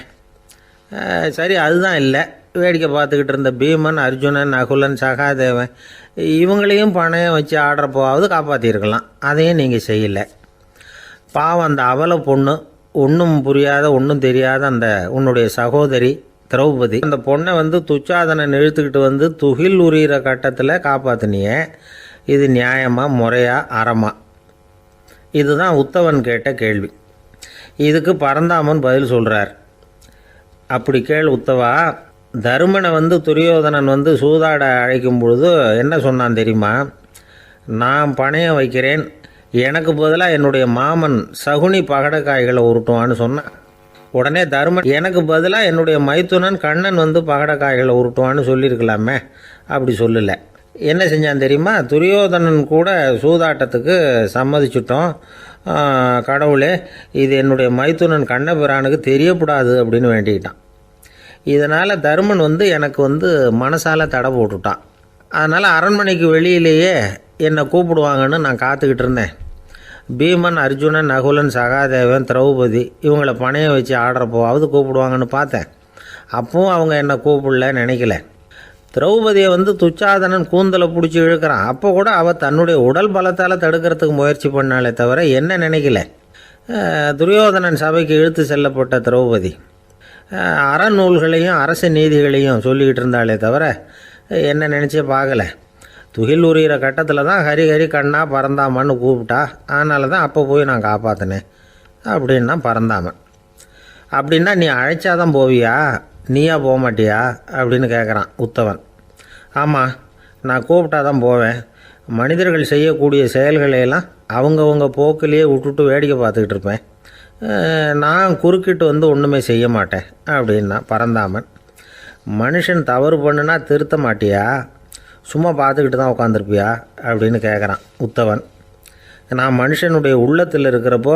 சரி, அதுதான் இல்லை. வேடிக்கை பார்த்துக்கிட்டு இருந்த பீமன், அர்ஜுனன், நகுலன், சகாதேவன் இவங்களையும் பணையம் வச்சு ஆடுறப்போவாவது காப்பாற்றிருக்கலாம். அதையும் நீங்கள் செய்யலை. பாவம் அந்த அவல பொண்ணு, ஒன்றும் புரியாத ஒன்றும் தெரியாத அந்த உன்னுடைய சகோதரி திரௌபதி, அந்த பொண்ணை வந்து துச்சாதனன் இழுத்துக்கிட்டு வந்து துகில் உரிகிற கட்டத்தில் காப்பாற்றினியே. இது நியாயமா, முறையா, அறமா? இதுதான் உத்தவன் கேட்ட கேள்வி. இதுக்கு பரந்தாமன் பதில் சொல்கிறார். அப்படி கேள் உத்தவா. தருமனை வந்து துரியோதனன் வந்து சூதாட அழைக்கும் பொழுது என்ன சொன்னான் தெரியுமா? நான் பணையம் வைக்கிறேன், எனக்கு பதிலாக என்னுடைய மாமன் சகுனி பகடைக்காய்களை உருட்டுவான்னு சொன்னான். உடனே தருமன் எனக்கு பதிலாக என்னுடைய மைத்துனன் கண்ணன் வந்து பகடைக்காய்களை உருட்டுவான்னு சொல்லியிருக்கலாமே. அப்படி சொல்லலை. என்ன செஞ்சான் தெரியுமா? துரியோதனன் கூட சூதாட்டத்துக்கு சம்மதிச்சிட்டோம், கடவுளே இது என்னுடைய மைத்துனன் கண்ணபிரானுக்கு தெரியக்கூடாது அப்படின்னு வேண்டிக்கிட்டான். இதனால் தருமன் வந்து எனக்கு வந்து மனசால் தடை போட்டுட்டான். அதனால் அரண்மனைக்கு வெளியிலேயே என்னை கூப்பிடுவாங்கன்னு நான் காத்துக்கிட்டு இருந்தேன். பீமன், அர்ஜுனன், நகுலன், சகாதேவன், திரௌபதி இவங்களை பணையம் வச்சு ஆடுறப்போவாவது கூப்பிடுவாங்கன்னு பார்த்தேன். அப்பவும் அவங்க என்னை கூப்பிடல, நினைக்கல. திரௌபதியை வந்து துச்சாதனன் கூந்தலை பிடிச்சி இழுக்கிறான். அப்போ கூட அவள் தன்னுடைய உடல் பலத்தால் தடுக்கிறதுக்கு முயற்சி பண்ணாலே தவிர என்ன நினைக்கல. துரியோதனன் சபைக்கு இழுத்து செல்லப்பட்ட திரௌபதி அறநூல்களையும் அரச நீதிகளையும் சொல்லிக்கிட்டு இருந்தாலே தவிர என்ன நினச்சே பார்க்கல. துகில் உரிகிற கட்டத்தில் தான் ஹரி ஹரி கண்ணா பரந்தாமன்னு கூப்பிட்டா. அதனால தான் அப்போ போய் நான் காப்பாற்றினேன் அப்படின்னா பரந்தாமன். அப்படின்னா நீ அழைச்சாதான் போவியா, நீயா போக மாட்டியா அப்படின்னு கேட்குறான் உத்தவன். ஆமாம், நான் கூப்பிட்டா தான் போவேன். மனிதர்கள் செய்யக்கூடிய செயல்களையெல்லாம் அவங்கவுங்க போக்கிலேயே விட்டுட்டு வேடிக்கை பார்த்துக்கிட்டு இருப்பேன். நான் குறுக்கிட்டு வந்து ஒன்றுமே செய்ய மாட்டேன் அப்படின்னா பரந்தாமன். மனுஷன் தவறு பண்ணுனா திருத்த மாட்டியா, சும்மா பார்த்துக்கிட்டு தான் உட்காந்துருப்பியா அப்படின்னு கேட்குறான் உத்தவன். நான் மனுஷனுடைய உள்ளத்தில் இருக்கிறப்போ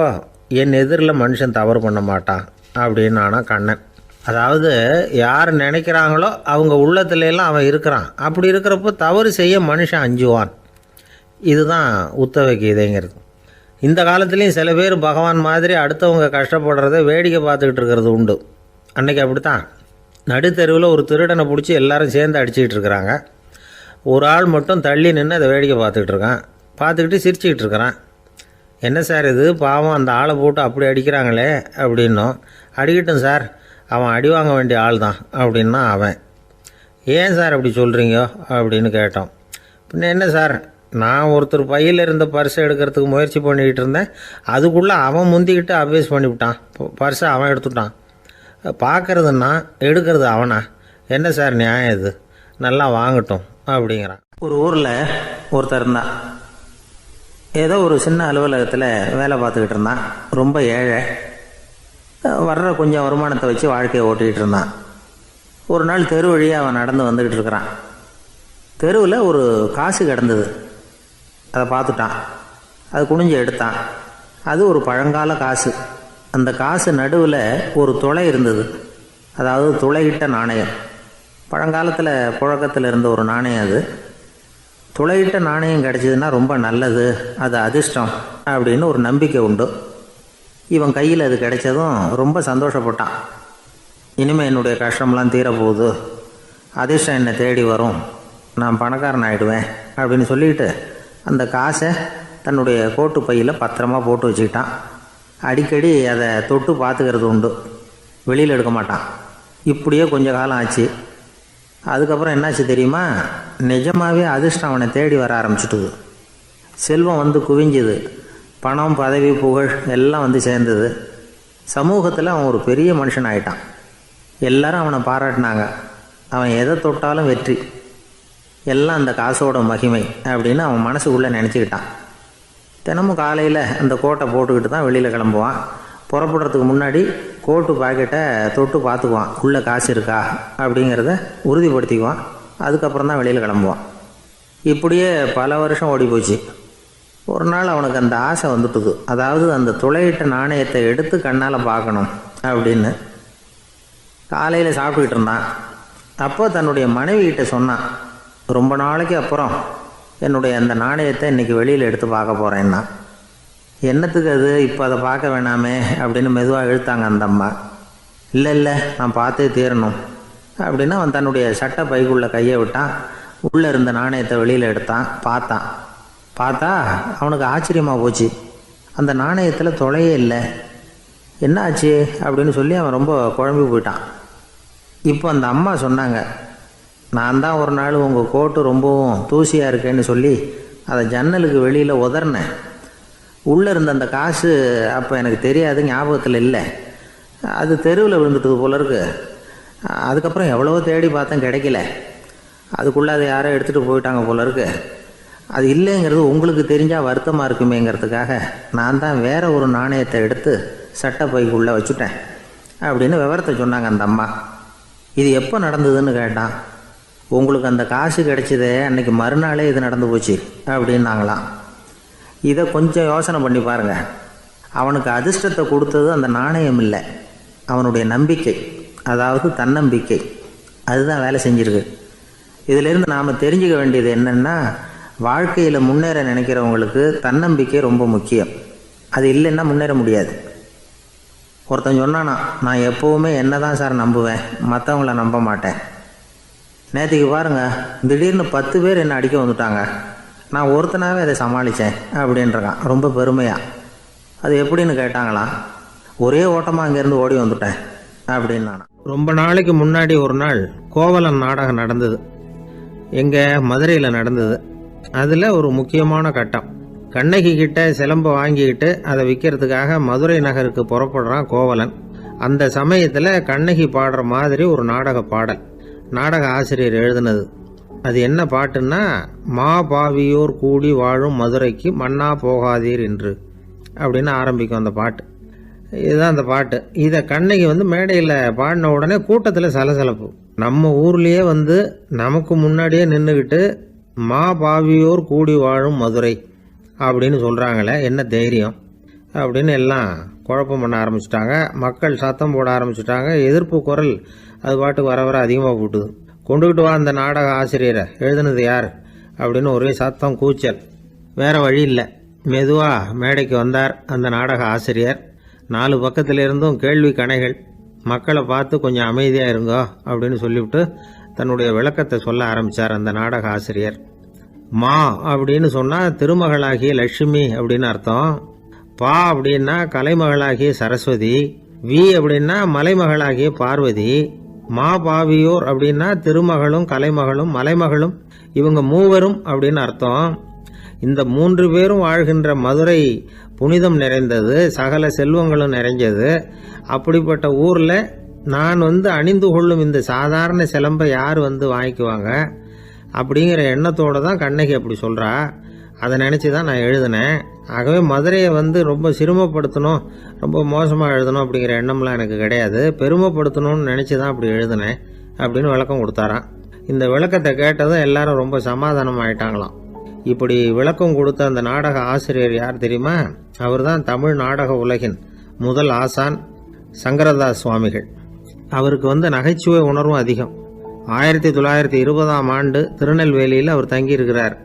என் எதிரில் மனுஷன் தவறு பண்ண மாட்டான் அப்படின்னு ஆனால் கண்ணன். அதாவது யார் நினைக்கிறாங்களோ அவங்க உள்ளத்துலலாம் அவன் இருக்கிறான். அப்படி இருக்கிறப்போ தவறு செய்ய மனுஷன் அஞ்சுவான். இதுதான் உத்தவ கீதைங்கிறது. இந்த காலத்துலேயும் சில பேர் பகவான் மாதிரி அடுத்தவங்க கஷ்டப்படுறத வேடிக்கை பார்த்துக்கிட்டு இருக்கிறது உண்டு. அன்றைக்கி அப்படித்தான். நடுத்தெருவில் ஒரு திருடனை பிடிச்சி எல்லாரும் சேர்ந்து அடிச்சுக்கிட்டு இருக்கிறாங்க. ஒரு ஆள் மட்டும் தள்ளி நின்று அதை வேடிக்கை பார்த்துக்கிட்டு இருக்கான். பார்த்துக்கிட்டு சிரிச்சுக்கிட்டு இருக்கிறான். என்ன சார் இது, பாவம் அந்த ஆளை போட்டு அப்படி அடிக்கிறாங்களே அப்படின்னும். அடிக்கட்டும் சார், அவன் அடி வாங்க வேண்டிய ஆள் தான் அப்படின்னா அவன். ஏன் சார் அப்படி சொல்கிறீங்க அப்படின்னு கேட்டோம். பின்ன என்ன சார், நான் ஒருத்தர் பையில் இருந்த பர்ஸை எடுக்கிறதுக்கு முயற்சி பண்ணிக்கிட்டு இருந்தேன். அதுக்குள்ளே அவன் முந்திக்கிட்டு அபேஸ் பண்ணிவிட்டான். பர்ஸை அவன் எடுத்துட்டான். பார்க்கறதுன்னா எடுக்கிறது அவனா? என்ன சார் நியாயம் இது? நல்லா வாங்கட்டும் அப்படிங்கிறான். ஒரு ஊரில் ஒருத்தர் இருந்தான். ஏதோ ஒரு சின்ன அலுவலகத்தில் வேலை பார்த்துக்கிட்டு இருந்தான். ரொம்ப ஏழை. வர்ற கொஞ்சம் வருமானத்தை வச்சு வாழ்க்கையை ஓட்டிகிட்டு இருந்தான். ஒரு நாள் தெரு வழியாக அவன் நடந்து வந்துக்கிட்டு இருக்கிறான். தெருவில் ஒரு காசு கிடந்தது. அதை பார்த்துட்டான். அது குனிஞ்சு எடுத்தான். அது ஒரு பழங்கால காசு. அந்த காசு நடுவில் ஒரு துளை இருந்தது. அதாவது துளையிட்ட நாணயம். பழங்காலத்தில் புழக்கத்தில் இருந்த ஒரு நாணயம் அது. துளையிட்ட நாணயம் கிடச்சிதுன்னா ரொம்ப நல்லது, அது அதிர்ஷ்டம் அப்படின்னு ஒரு நம்பிக்கை உண்டு. இவன் கையில் அது கிடைச்சதும் ரொம்ப சந்தோஷப்பட்டான். இனிமேல் என்னுடைய கஷ்டம்லாம் தீரப்போகுது, அதிர்ஷ்டம் என்னை தேடி வரும், நான் பணக்காரன் ஆகிடுவேன் அப்படின்னு சொல்லிட்டு அந்த காசை தன்னுடைய கோட்டு பையில் பத்திரமா போட்டு வச்சுக்கிட்டான். அடிக்கடி அதை தொட்டு பார்த்துக்கிறது உண்டு, வெளியில் எடுக்க மாட்டான். இப்படியே கொஞ்ச காலம் ஆச்சு. அதுக்கப்புறம் என்னாச்சு தெரியுமா? நிஜமாகவே அதிர்ஷ்டம் அவனை தேடி வர ஆரம்பிச்சிட்டுது. செல்வம் வந்து குவிஞ்சுது. பணம், பதவி, புகழ் எல்லாம் வந்து சேர்ந்தது. சமூகத்தில் அவன் ஒரு பெரிய மனுஷன் ஆகிட்டான். எல்லாரும் அவனை பாராட்டினாங்க. அவன் எதை தொட்டாலும் வெற்றி, எல்லாம் அந்த காசோட மகிமை அப்படின்னு அவன் மனசுக்குள்ளே நினச்சிக்கிட்டான். தினமும் காலையில் அந்த கோட்டை போட்டுக்கிட்டு தான் வெளியில் கிளம்புவான். புறப்படுறதுக்கு முன்னாடி கோட்டு பாக்கெட்டை தொட்டு பார்த்துக்குவான், உள்ளே காசு இருக்கா அப்படிங்கிறத உறுதிப்படுத்திக்குவான். அதுக்கப்புறம் தான் வெளியில் கிளம்புவான். இப்படியே பல வருஷம் ஓடி போச்சு. ஒரு நாள் அவனுக்கு அந்த ஆசை வந்துட்டுது. அதாவது அந்த துளையிட்ட நாணயத்தை எடுத்து கண்ணால் பார்க்கணும் அப்படின்னு. காலையில் சாப்பிட்டுக்கிட்டு இருந்தான். அப்போ தன்னுடைய மனைவிகிட்ட சொன்னான், ரொம்ப நாளைக்கு அப்புறம் என்னுடைய அந்த நாணயத்தை இன்றைக்கி வெளியில் எடுத்து பார்க்க போகிறேன்னா. என்னத்துக்கு அது, இப்போ அதை பார்க்க வேணாமே அப்படின்னு மெதுவாக இழுத்தாங்க அந்த அம்மா. இல்லை நான் பார்த்தே தீரணும் அப்படின்னு அவன் தன்னுடைய சட்டை பைக்குள்ளே கையை விட்டான். உள்ளே இருந்த நாணயத்தை வெளியில் எடுத்தான். பார்த்தா அவனுக்கு ஆச்சரியமாக போச்சு. அந்த நாணயத்தில் துளையே இல்லை. என்ன ஆச்சு அப்படின்னு சொல்லி அவன் ரொம்ப குழம்பி போயிட்டான். இப்போ அந்த அம்மா சொன்னாங்க, நான் தான் ஒரு நாள் உங்கள் கோட்டு ரொம்பவும் தூசியாக இருக்கேன்னு சொல்லி அதை ஜன்னலுக்கு வெளியில் உதறினேன். உள்ளே இருந்த அந்த காசு அப்போ எனக்கு தெரியாது, ஞாபகத்தில் இல்லை. அது தெருவில் விழுந்துட்டது போல இருக்கு. அதுக்கப்புறம் எவ்வளவோ தேடி பார்த்தேன், கிடைக்கல. அதுக்குள்ளே அதை யாரோ எடுத்துகிட்டு போயிட்டாங்க போல இருக்கு. அது இல்லைங்கிறது உங்களுக்கு தெரிஞ்சால் வருத்தமாக இருக்குமேங்கிறதுக்காக நான் தான் வேறு ஒரு நாணயத்தை எடுத்து சட்டை பைக்குள்ளே வச்சுட்டேன் அப்படின்னு விவரத்தை சொன்னாங்க அந்த அம்மா. இது எப்போ நடந்ததுன்னு கேட்டான். உங்களுக்கு அந்த காசு கிடைச்சதே அன்னைக்கு மறுநாளே இது நடந்து போச்சு அப்படின்னாங்களாம். இதை கொஞ்சம் யோசனை பண்ணி பாருங்கள். அவனுக்கு அதிர்ஷ்டத்தை கொடுத்தது அந்த நாணயம் இல்லை, அவனுடைய நம்பிக்கை, அதாவது தன்னம்பிக்கை. அதுதான் வேலை செஞ்சிருக்கு. இதிலிருந்து நாம் தெரிஞ்சுக்க வேண்டியது என்னென்னா, வாழ்க்கையில் முன்னேற நினைக்கிறவங்களுக்கு தன்னம்பிக்கை ரொம்ப முக்கியம். அது இல்லைன்னா முன்னேற முடியாது. ஒருத்தன் சொன்னானா, நான் எப்போவுமே என்ன தான் சார் நம்புவேன், மற்றவங்கள நம்ப மாட்டேன். நேற்றுக்கு பாருங்கள், திடீர்னு 10 பேர் என்னை அடிக்க வந்துட்டாங்க, நான் ஒருத்தனாகவே அதை சமாளித்தேன் அப்படின்றான் ரொம்ப பெருமையாக. அது எப்படின்னு கேட்டாங்களாம். ஒரே ஓட்டமாக அங்கேருந்து ஓடி வந்துட்டேன் அப்படின்னு. நான் ரொம்ப நாளைக்கு முன்னாடி ஒரு நாள் கோவலன் நாடகம் நடந்தது. எங்கள் மதுரையில் நடந்தது. அதில் ஒரு முக்கியமான கட்டம். கண்ணகி கிட்ட சிலம்பை வாங்கிக்கிட்டு அதை விற்கிறதுக்காக மதுரை நகருக்கு புறப்படுறான் கோவலன். அந்த சமயத்தில் கண்ணகி பாடுற மாதிரி ஒரு நாடக பாடல். நாடக ஆசிரியர் எழுதினது. அது என்ன பாட்டுன்னா, மா பாவியோர் கூடி வாழும் மதுரைக்கு மன்னா போகாதீர் என்று அப்படின்னு ஆரம்பிக்கும் அந்த பாட்டு. இதுதான் அந்த பாட்டு. இதை கண்ணகி மேடையில் பாடின உடனே கூட்டத்தில் சலசலப்பு. நம்ம ஊர்லேயே நமக்கு முன்னாடியே நின்றுக்கிட்டு மா பாவியோர் கூடி வாழும் மதுரை அப்படின்னு சொல்கிறாங்களே, என்ன தைரியம் அப்படின்னு எல்லாம் குழப்பம் பண்ண ஆரம்பிச்சிட்டாங்க. மக்கள் சத்தம் போட ஆரம்பிச்சிட்டாங்க. எதிர்ப்பு குரல் அது பாட்டுக்கு வர வர அதிகமாக போட்டுது. கொண்டுக்கிட்டு வா அந்த நாடக ஆசிரியரை, எழுதுனது யார் அப்படின்னு ஒரே சத்தம், கூச்சல். வேறு வழி இல்லை. மெதுவாக மேடைக்கு வந்தார் அந்த நாடக ஆசிரியர். 4 பக்கத்தில் இருந்தும் கேள்வி கணைகள். மக்களை பார்த்து கொஞ்சம் அமைதியாக இருங்கோ அப்படின்னு சொல்லிவிட்டு தன்னுடைய விளக்கத்தை சொல்ல ஆரம்பித்தார் அந்த நாடக ஆசிரியர். மா அப்படின்னு சொன்னால் திருமகளாகிய லட்சுமி அப்படின்னு அர்த்தம். பா அப்படின்னா கலைமகளாகிய சரஸ்வதி. வி அப்படின்னா மலைமகளாகிய பார்வதி. மா பாவியோர் அப்படின்னா திருமகளும் கலைமகளும் மலைமகளும், இவங்க மூவரும் அப்படின்னு அர்த்தம். இந்த 3 பேரும் வாழ்கின்ற மதுரை புனிதம் நிறைந்தது, சகல செல்வங்களும் நிறைஞ்சது. அப்படிப்பட்ட ஊரில் நான் அணிந்து கொள்ளும் இந்த சாதாரண சிலம்பை யார் வாங்கிக்குவாங்க அப்படிங்கிற எண்ணத்தோடு தான் கண்ணகி அப்படி சொல்கிறா. அதை நினச்சி தான் நான் எழுதினேன். ஆகவே மதுரையை ரொம்ப சிரமப்படுத்தணும், ரொம்ப மோசமாக எழுதணும் அப்படிங்கிற எண்ணம்லாம் எனக்கு கிடையாது. பெருமைப்படுத்தணும்னு நினச்சி தான் அப்படி எழுதினேன் அப்படின்னு விளக்கம் கொடுத்தாராம். இந்த விளக்கத்தை கேட்டதும் எல்லாரும் ரொம்ப சமாதானம் ஆயிட்டாங்களாம். இப்படி விளக்கம் கொடுத்த அந்த நாடக ஆசிரியர் யார் தெரியுமா? அவர் தான் தமிழ் நாடக உலகின் முதல் ஆசான் சங்கரதாஸ் சுவாமிகள். அவருக்கு நகைச்சுவை உணர்வும் அதிகம். 1920ஆம் ஆண்டு திருநெல்வேலியில் அவர் தங்கியிருக்கிறார்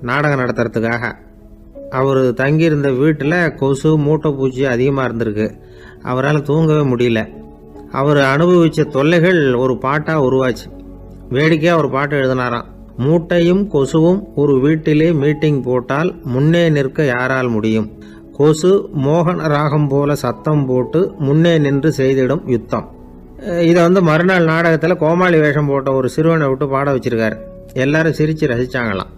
நாடகம் நடத்துறதுக்காக. அவர் தங்கியிருந்த வீட்டில் கொசு மூட்டை பூச்சி அதிகமாக இருந்திருக்கு. அவரால் தூங்கவே முடியல. அவர் அனுபவித்த தொல்லைகள் ஒரு பாட்டாக உருவாச்சு. வேடிக்கையாக ஒரு பாட்டு எழுதினாராம். மூட்டையும் கொசுவும் ஒரு வீட்டிலே மீட்டிங் போட்டால் முன்னே நிற்க யாரால் முடியும்? கொசு மோகன ராகம் போல சத்தம் போட்டு முன்னே நின்று செய்திடும் யுத்தம். இதை மறுநாள் நாடகத்தில் கோமாளி வேஷம் போட்ட ஒரு சிறுவனை விட்டு பாட வச்சிருக்காரு. எல்லாரும் சிரித்து ரசிச்சாங்களாம்.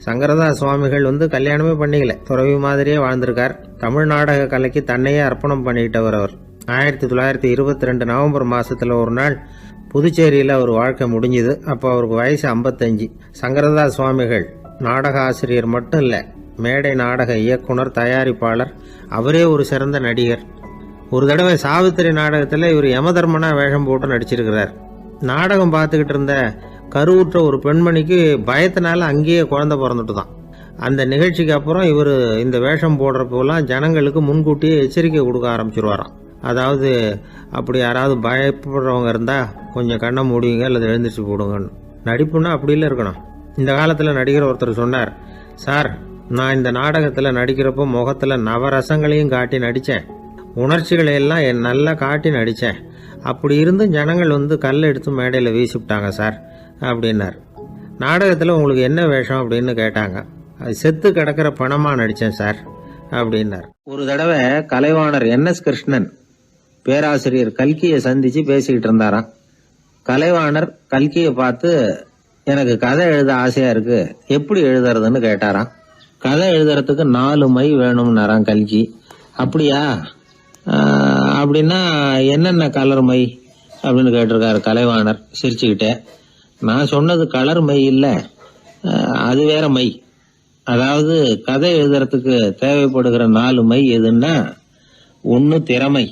சங்கரதாஸ் சுவாமிகள் கல்யாணமே பண்ணிக்கல, துறவி மாதிரியே வாழ்ந்திருக்கார். தமிழ் நாடக கலைக்கு தன்னையே அர்ப்பணம் பண்ணிட்டவர் அவர். 1922 நவம்பர் மாதத்தில் ஒரு நாள் புதுச்சேரியில் அவர் வாழ்க்கை முடிஞ்சுது. அப்போ அவருக்கு வயசு 55. சங்கரதாஸ் சுவாமிகள் நாடக ஆசிரியர் மட்டும் இல்லை, மேடை நாடக இயக்குனர், தயாரிப்பாளர். அவரே ஒரு சிறந்த நடிகர். ஒரு தடவை சாவித்திரி நாடகத்தில் இவர் யமதர்மனா வேஷம் போட்டு நடிச்சிருக்கிறார். நாடகம் பார்த்துக்கிட்டு இருந்த கருவுற்ற ஒரு பெண்மணிக்கு பயத்தினால அங்கேயே குழந்தை பிறந்துட்டு தான். அந்த நிகழ்ச்சிக்கு அப்புறம் இவர் இந்த வேஷம் போடுறப்போலாம் ஜனங்களுக்கு முன்கூட்டியே எச்சரிக்கை கொடுக்க ஆரம்பிச்சிருவாராம். அதாவது அப்படி யாராவது பயப்படுறவங்க இருந்தால் கொஞ்சம் கண்ணை மூடிங்க அல்லது எழுந்திரிச்சு போடுங்கன்னு. நடிப்புன்னா அப்படிலாம் இருக்கணும். இந்த காலத்தில் நடிகர் ஒருத்தர் சொன்னார், சார் நான் இந்த நாடகத்தில் நடிக்கிறப்போ முகத்தில் நவரசங்களையும் காட்டி நடித்தேன், உணர்ச்சிகளை எல்லாம் நல்லா காட்டி நடித்தேன். அப்படி இருந்தும் ஜனங்கள் கல்லை எடுத்து மேடையில் வீசிவிட்டாங்க சார் அப்படின்னார். நாடகத்தில் உங்களுக்கு என்ன வேஷம் அப்படின்னு கேட்டாங்க. அது செத்து கிடக்கிற பணமாக நடித்தேன் சார் அப்படின்னார். ஒரு தடவை கலைவாணர் NS கிருஷ்ணன் பேராசிரியர் கல்கியை சந்தித்து பேசிக்கிட்டு இருந்தாராம். கலைவாணர் கல்கியை பார்த்து, எனக்கு கதை எழுத ஆசையாக இருக்குது, எப்படி எழுதுறதுன்னு கேட்டாராம். கதை எழுதுறதுக்கு 4 மை வேணும்னாராம் கல்கி. அப்படியா, அப்படின்னா என்னென்ன கலர் மை அப்படின்னு கேட்டிருக்காரு கலைவாணர் சிரிச்சுக்கிட்டே. நான் சொன்னது கலர் மை இல்லை, அது வேற மை. அதாவது கதை எழுதுறதுக்கு தேவைப்படுகிற 4 மை எதுன்னா, 1 திறமை,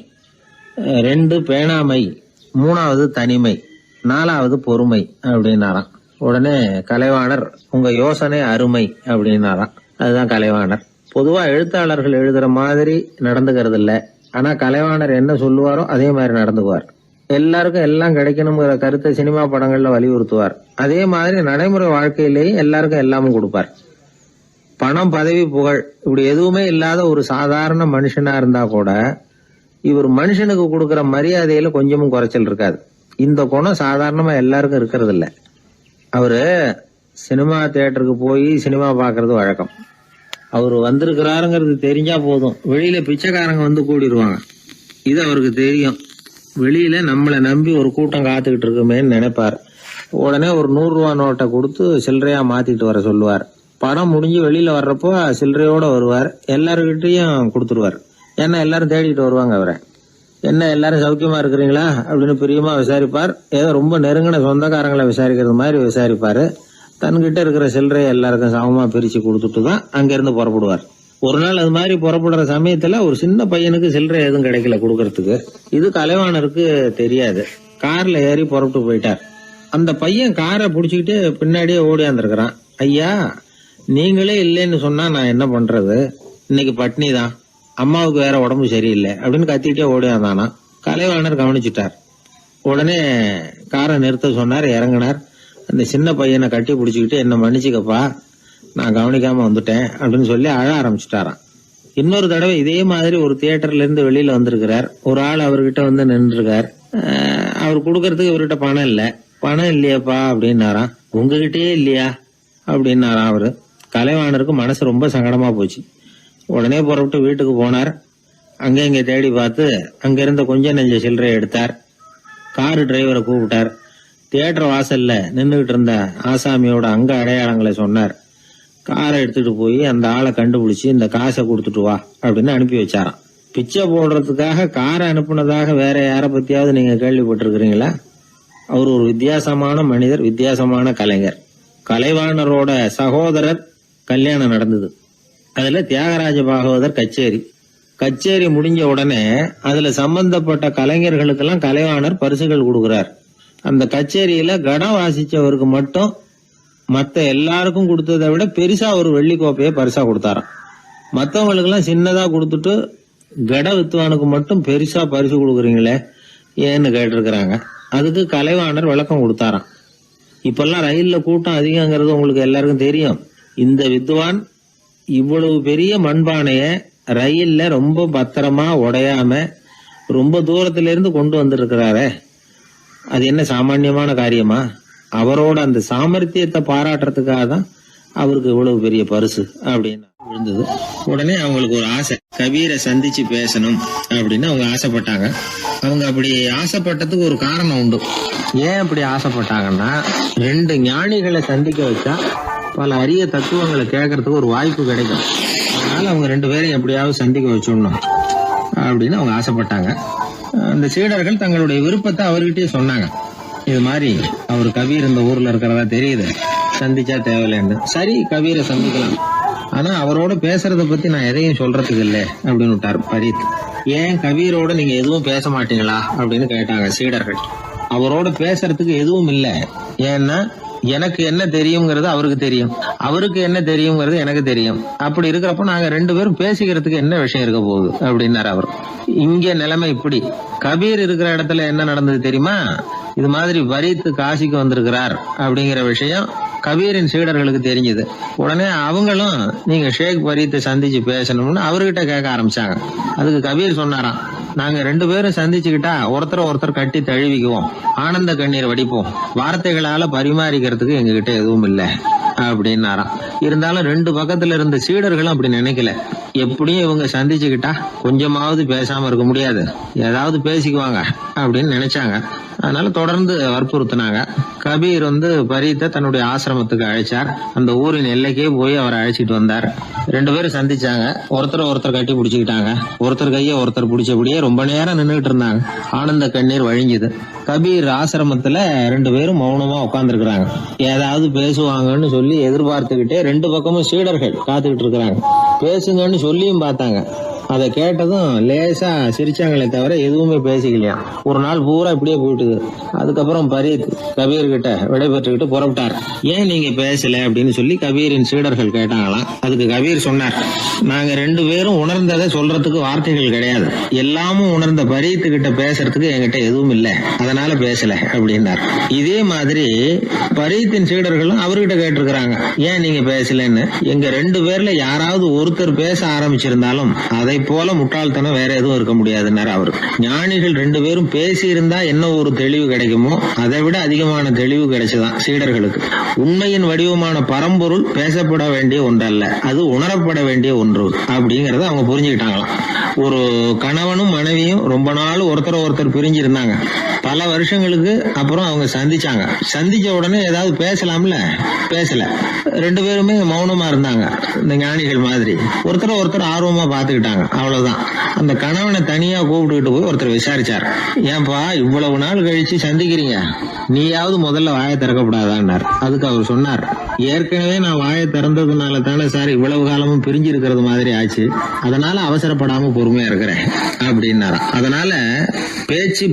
2 பேணாமை, 3வது தனிமை, 4வது பொறுமை அப்படின்னாராம். உடனே கலைவாணர், உங்க யோசனை அருமை அப்படின்னாராம். அதுதான் கலைவாணர். பொதுவா எழுத்தாளர்கள் எழுதுற மாதிரி நடந்துக்கிறது இல்லை. ஆனா கலைவாணர் என்ன சொல்லுவாரோ அதே மாதிரி நடந்துக்குவார். எல்லாருக்கும் எல்லாம் கிடைக்கணுங்கிற கருத்தை சினிமா படங்கள்ல வலியுறுத்துவார். அதே மாதிரி நடைமுறை வாழ்க்கையிலேயும் எல்லாருக்கும் எல்லாமும் கொடுப்பார். பணம், பதவி, புகழ் இப்படி எதுவுமே இல்லாத ஒரு சாதாரண மனுஷனா இருந்தா கூட இவர் மனுஷனுக்கு கொடுக்கற மரியாதையில கொஞ்சமும் குறைச்சல் இருக்காது. இந்த குணம் சாதாரணமா எல்லாருக்கும் இருக்கிறது இல்ல. அவரு சினிமா தியேட்டருக்கு போய் சினிமா பாக்குறது வழக்கம். அவரு வந்திருக்கிறாருங்கிறது தெரிஞ்சா போதும், வெளியில பிச்சைக்காரங்க கூடிடுவாங்க. இது அவருக்கு தெரியும். வெளியில நம்மளை நம்பி ஒரு கூட்டம் காத்துக்கிட்டு இருக்குமேன்னு நினைப்பார். உடனே ஒரு 100 ரூபா நோட்டை கொடுத்து சில்லறையா மாத்திட்டு வர சொல்லுவார். படம் முடிஞ்சு வெளியில வர்றப்போ சில்லறையோட வருவார். எல்லாருக்கிட்டையும் கொடுத்துருவார். ஏன்னா எல்லாரும் தேடிட்டு வருவாங்க அவரை. என்ன எல்லாரும் சௌக்கியமா இருக்கிறீங்களா அப்படின்னு பிரியமா விசாரிப்பார். ஏதோ ரொம்ப நெருங்கின சொந்தக்காரங்களை விசாரிக்கிறது மாதிரி விசாரிப்பாரு. தன்கிட்ட இருக்கிற சில்லறையை எல்லாருக்கும் சமமா பிரிச்சு கொடுத்துட்டு தான் அங்கிருந்து புறப்படுவார். ஒரு நாள் அது மாதிரி புறப்படுற சமயத்துல ஒரு சின்ன பையனுக்கு சில்லறை எதுவும் கிடைக்கல கொடுக்கறதுக்கு. இது கலைவாணருக்கு தெரியாது. கார்ல ஏறி புறப்பட்டு போயிட்டார். அந்த பையன் காரை பிடிச்சிக்கிட்டு பின்னாடியே ஓடியாந்துருக்கிறான். ஐயா, நீங்களே இல்லைன்னு சொன்னா நான் என்ன பண்றது? இன்னைக்கு பட்னி தான், அம்மாவுக்கு வேற உடம்பு சரியில்லை அப்படின்னு கத்திக்கிட்டே ஓடியாந்தானா. கலைவாணர் கவனிச்சுட்டார். உடனே காரை நிறுத்த சொன்னார். இறங்கினார். அந்த சின்ன பையனை கட்டி பிடிச்சிக்கிட்டு, என்ன மன்னிச்சுக்கப்பா, நான் கவனிக்காம வந்துட்டேன் அப்படின்னு சொல்லி அழ ஆரம்பிச்சுட்டாராம். இன்னொரு தடவை இதே மாதிரி ஒரு தியேட்டர்ல இருந்து வெளியில வந்திருக்கிறார். ஒரு ஆள் அவர்கிட்ட நின்றுருக்கார். அவர் கொடுக்கறதுக்கு இவர்கிட்ட பணம் இல்லை. பணம் இல்லையாப்பா அப்படின்னாராம். உங்ககிட்டயே இல்லையா அப்படின்னாராம் அவரு. கலைவாணருக்கு மனசு ரொம்ப சங்கடமா போச்சு. உடனே புறப்பட்டு வீட்டுக்கு போனார். அங்க இங்க தேடி பார்த்து அங்க இருந்த கொஞ்சம் நெஞ்ச சில்லறை எடுத்தார். காரு டிரைவரை கூப்பிட்டார். தியேட்டர் வாசல்ல நின்றுகிட்டு இருந்த ஆசாமியோட அங்க அடையாளங்களை சொன்னார். காரை எடுத்துட்டு போய் அந்த ஆளை கண்டுபிடிச்சு இந்த காசை கொடுத்துட்டு வா அப்படின்னு அனுப்பி வச்சாராம். பிச்சை போடுறதுக்காக காரை அனுப்புனதாக வேற யாரை பத்தியாவது நீங்க கேள்விப்பட்டிருக்கிறீங்களா? அவர் ஒரு வித்தியாசமான மனிதர், வித்தியாசமான கலைஞர். கலைவாணரோட சகோதரர் கல்யாணம் நடந்தது. அதுல தியாகராஜ பாகவதர் கச்சேரி முடிஞ்ச உடனே அதுல சம்பந்தப்பட்ட கலைஞர்களுக்கெல்லாம் கலைவாணர் பரிசுகள் கொடுக்கிறார். அந்த கச்சேரியில கடம் வாசிச்சவருக்கு மட்டும் மத்த எல்லாருக்கும் கொடுத்ததை விட பெருசா ஒரு வெள்ளி கோப்பையை பரிசா கொடுத்தாராம். மற்றவங்களுக்கு எல்லாம் சின்னதா கொடுத்துட்டு கட வித்துவானுக்கு மட்டும் பெருசா பரிசு கொடுக்குறீங்களே ஏன்னு கேட்டிருக்கிறாங்க. அதுக்கு கலைவாணர் விளக்கம் கொடுத்தாராம். இப்பெல்லாம் ரயில்ல கூட்டம் அதிகங்கிறது உங்களுக்கு எல்லாருக்கும் தெரியும். இந்த வித்வான் இவ்வளவு பெரிய மண்பானைய ரயில்ல ரொம்ப பத்திரமா உடையாம ரொம்ப தூரத்துல இருந்து கொண்டு வந்திருக்கிறாரே, அது என்ன சாமான்யமான காரியமா? அவரோட அந்த சாமர்த்தியத்தை பாராட்டுறதுக்காக தான் அவருக்கு இவ்வளவு பெரிய பரிசு அப்படின்னு விழுந்தது. உடனே அவங்களுக்கு ஒரு ஆசை, கபீரை சந்திச்சு பேசணும் அப்படின்னு அவங்க ஆசைப்பட்டாங்க. அவங்க அப்படி ஆசைப்பட்டதுக்கு ஒரு காரணம் உண்டு. ஏன் அப்படி ஆசைப்பட்டாங்கன்னா, 2 ஞானிகளை சந்திக்க வச்சா பல அரிய தத்துவங்களை கேட்கறதுக்கு ஒரு வாய்ப்பு கிடைக்கும். அதனால அவங்க 2 பேரையும் எப்படியாவது சந்திக்க வச்சிடணும் அப்படின்னு அவங்க ஆசைப்பட்டாங்க. அந்த சீடர்கள் தங்களுடைய விருப்பத்தை அவர்கிட்டயே சொன்னாங்க. இது மாதிரி அவர் கபீர் இந்த ஊர்ல இருக்கிறதா தெரியுது, சந்திச்சா தேவையில்லைன்னு. சரி, கபீரை சந்திக்கலாம், ஆனா அவரோட பேசுறத பத்தி நான் எதையும் சொல்றதுக்கு இல்லை அப்படின்னு விட்டார் பரீத். ஏன் கபீரோட நீங்க எதுவும் பேச மாட்டீங்களா அப்படின்னு கேட்டாங்க சீடர்கள். அவரோட பேசுறதுக்கு எதுவும் இல்லை. ஏன்னா எனக்கு என்ன தெரியுங்கிறது அவருக்கு தெரியும், அவருக்கு என்ன தெரியுங்கிறது எனக்கு தெரியும். அப்படி இருக்கிறப்ப நாங்க 2 பேரும் பேசிக்கிறதுக்கு என்ன விஷயம் இருக்க போகுது அப்படின்னாரு அவர். இங்க நிலைமை இப்படி. கபீர் இருக்கிற இடத்துல என்ன நடந்தது தெரியுமா? இது மாதிரி பரீத் காசிக்கு வந்திருக்கிறார் அப்படிங்கிற விஷயம் கபீரின் சீடர்களுக்கு தெரிஞ்சது. உடனே அவங்களும் நீங்க ஷேக் பரீத்தை சந்திச்சு பேசணும்னு அவர்கிட்ட கேட்க ஆரம்பிச்சாங்க. அதுக்கு கபீர் சொன்னாராம், நாங்க 2 பேரும் சந்திச்சுக்கிட்டா ஒருத்தர் கட்டி தழுவிக்குவோம், ஆனந்த கண்ணீர் வடிப்போம், வார்த்தைகளால பரிமாறிக்கிறதுக்கு எங்ககிட்ட எதுவும் இல்லை அப்படின்னாராம். இருந்தாலும் 2 பக்கத்துல இருந்த சீடர்களும் அப்படி நினைக்கல. எப்படியும் இவங்க சந்திச்சுக்கிட்டா கொஞ்சமாவது பேசாம இருக்க முடியாது, ஏதாவது பேசிக்குவாங்க அப்படின்னு நினைச்சாங்க. அதனால தொடர்ந்து வற்புறுத்தினாங்க. கபீர் பரீத்தை தன்னுடைய ஆசிரமத்துக்கு அழைச்சார். அந்த ஊரின் எல்லைக்கே போய் அவரை அழைச்சிட்டு வந்தார். 2 பேரும் சந்திச்சாங்க. ஒருத்தர் கட்டி பிடிச்சுக்கிட்டாங்க. ஒருத்தர் கைய ஒருத்தர் பிடிச்சபடியே ரொம்ப நேரம் நின்றுட்டு இருந்தாங்க. ஆனந்த கண்ணீர் வழிஞ்சுது. கபீர் ஆசிரமத்துல 2 பேரும் மௌனமா உட்கார்ந்துருக்காங்க. ஏதாவது பேசுவாங்கன்னு சொல்லி எதிர்பார்த்துக்கிட்டே 2 பக்கமும் சீடர்கள் காத்துக்கிட்டு இருக்கிறாங்க. பேசுங்கன்னு சொல்லியும் பார்த்தாங்க. அதை கேட்டதும் லேசா சிரிச்சாங்களே தவிர எதுவுமே பேசிக்கலையா. ஒரு நாள் பூரா இப்படியே போயிட்டுது. அதுக்கப்புறம் பரீத் கபீர் கிட்ட விடைபெற்றுக்கிட்டு புறப்பட்டார். ஏன் நீங்க பேசல அப்படின்னு சொல்லி கபீரின் சீடர்கள் கேட்டாங்களாம். அதுக்கு கபீர் சொன்னார், நாங்க 2 பேரும் உணர்ந்ததை சொல்றதுக்கு வார்த்தைகள் கிடையாது. எல்லாமும் உணர்ந்த பரீத்து கிட்ட பேசுறதுக்கு என்கிட்ட எதுவும் இல்லை, அதனால பேசல அப்படின்னார். இதே மாதிரி பரீத்தின் சீடர்களும் அவர்கிட்ட கேட்டிருக்கிறாங்க, ஏன் நீங்க பேசலன்னு. எங்க 2 பேர்ல யாராவது ஒருத்தர் பேச ஆரம்பிச்சிருந்தாலும் அதை போல முட்டாள்தனம் வேற எதுவும் இருக்க முடியாதுன்னாரு அவரு. ஞானிகள் 2 பேரும் பேசி இருந்தா என்ன ஒரு தெளிவு கிடைக்குமோ அதை விட அதிகமான தெளிவு கிடைச்சதான் சீடர்களுக்கு. உண்மையின் வடிவமான பரம்பொருள் பேசப்பட வேண்டிய ஒன்றல்ல, அது உணரப்பட வேண்டிய ஒன்று அப்படிங்கறத அவங்க புரிஞ்சுக்கிட்டாங்களாம். ஒரு கணவனும் மனைவியும் ரொம்ப நாள் ஒருத்தர் பிரிஞ்சிருந்தாங்க. பல வருஷங்களுக்கு அப்புறம் அவங்க சந்திச்சாங்க. சந்திச்ச உடனே ஏதாவது பேசலாம்ல, பேசல. 2 பேருமே மௌனமா இருந்தாங்க. இந்த ஞானிகள் மாதிரி ஒருத்தர் ஆர்வமா பாத்துக்கிட்டாங்க. அவ்வளவுதான். அந்த கணவனை தனியா கூப்பிட்டுக்கிட்டு போய் ஒருத்தர் விசாரிச்சார், ஏன்பா இவ்வளவு நாள் கழிச்சு சந்திக்கிறீங்க, நீயாவது முதல்ல வாயை திறக்கப்படாதான்னார். அதுக்கு அவர் சொன்னார், ஏற்கனவே நான் வாயை திறந்ததுனால தானே சார் இவ்வளவு காலமும் பிரிஞ்சு இருக்கிறது மாதிரி ஆச்சு, அதனால அவசரப்படாம பொறுமையா இருக்கிறேன் அப்படின்னாராம். அதனால பேச்சு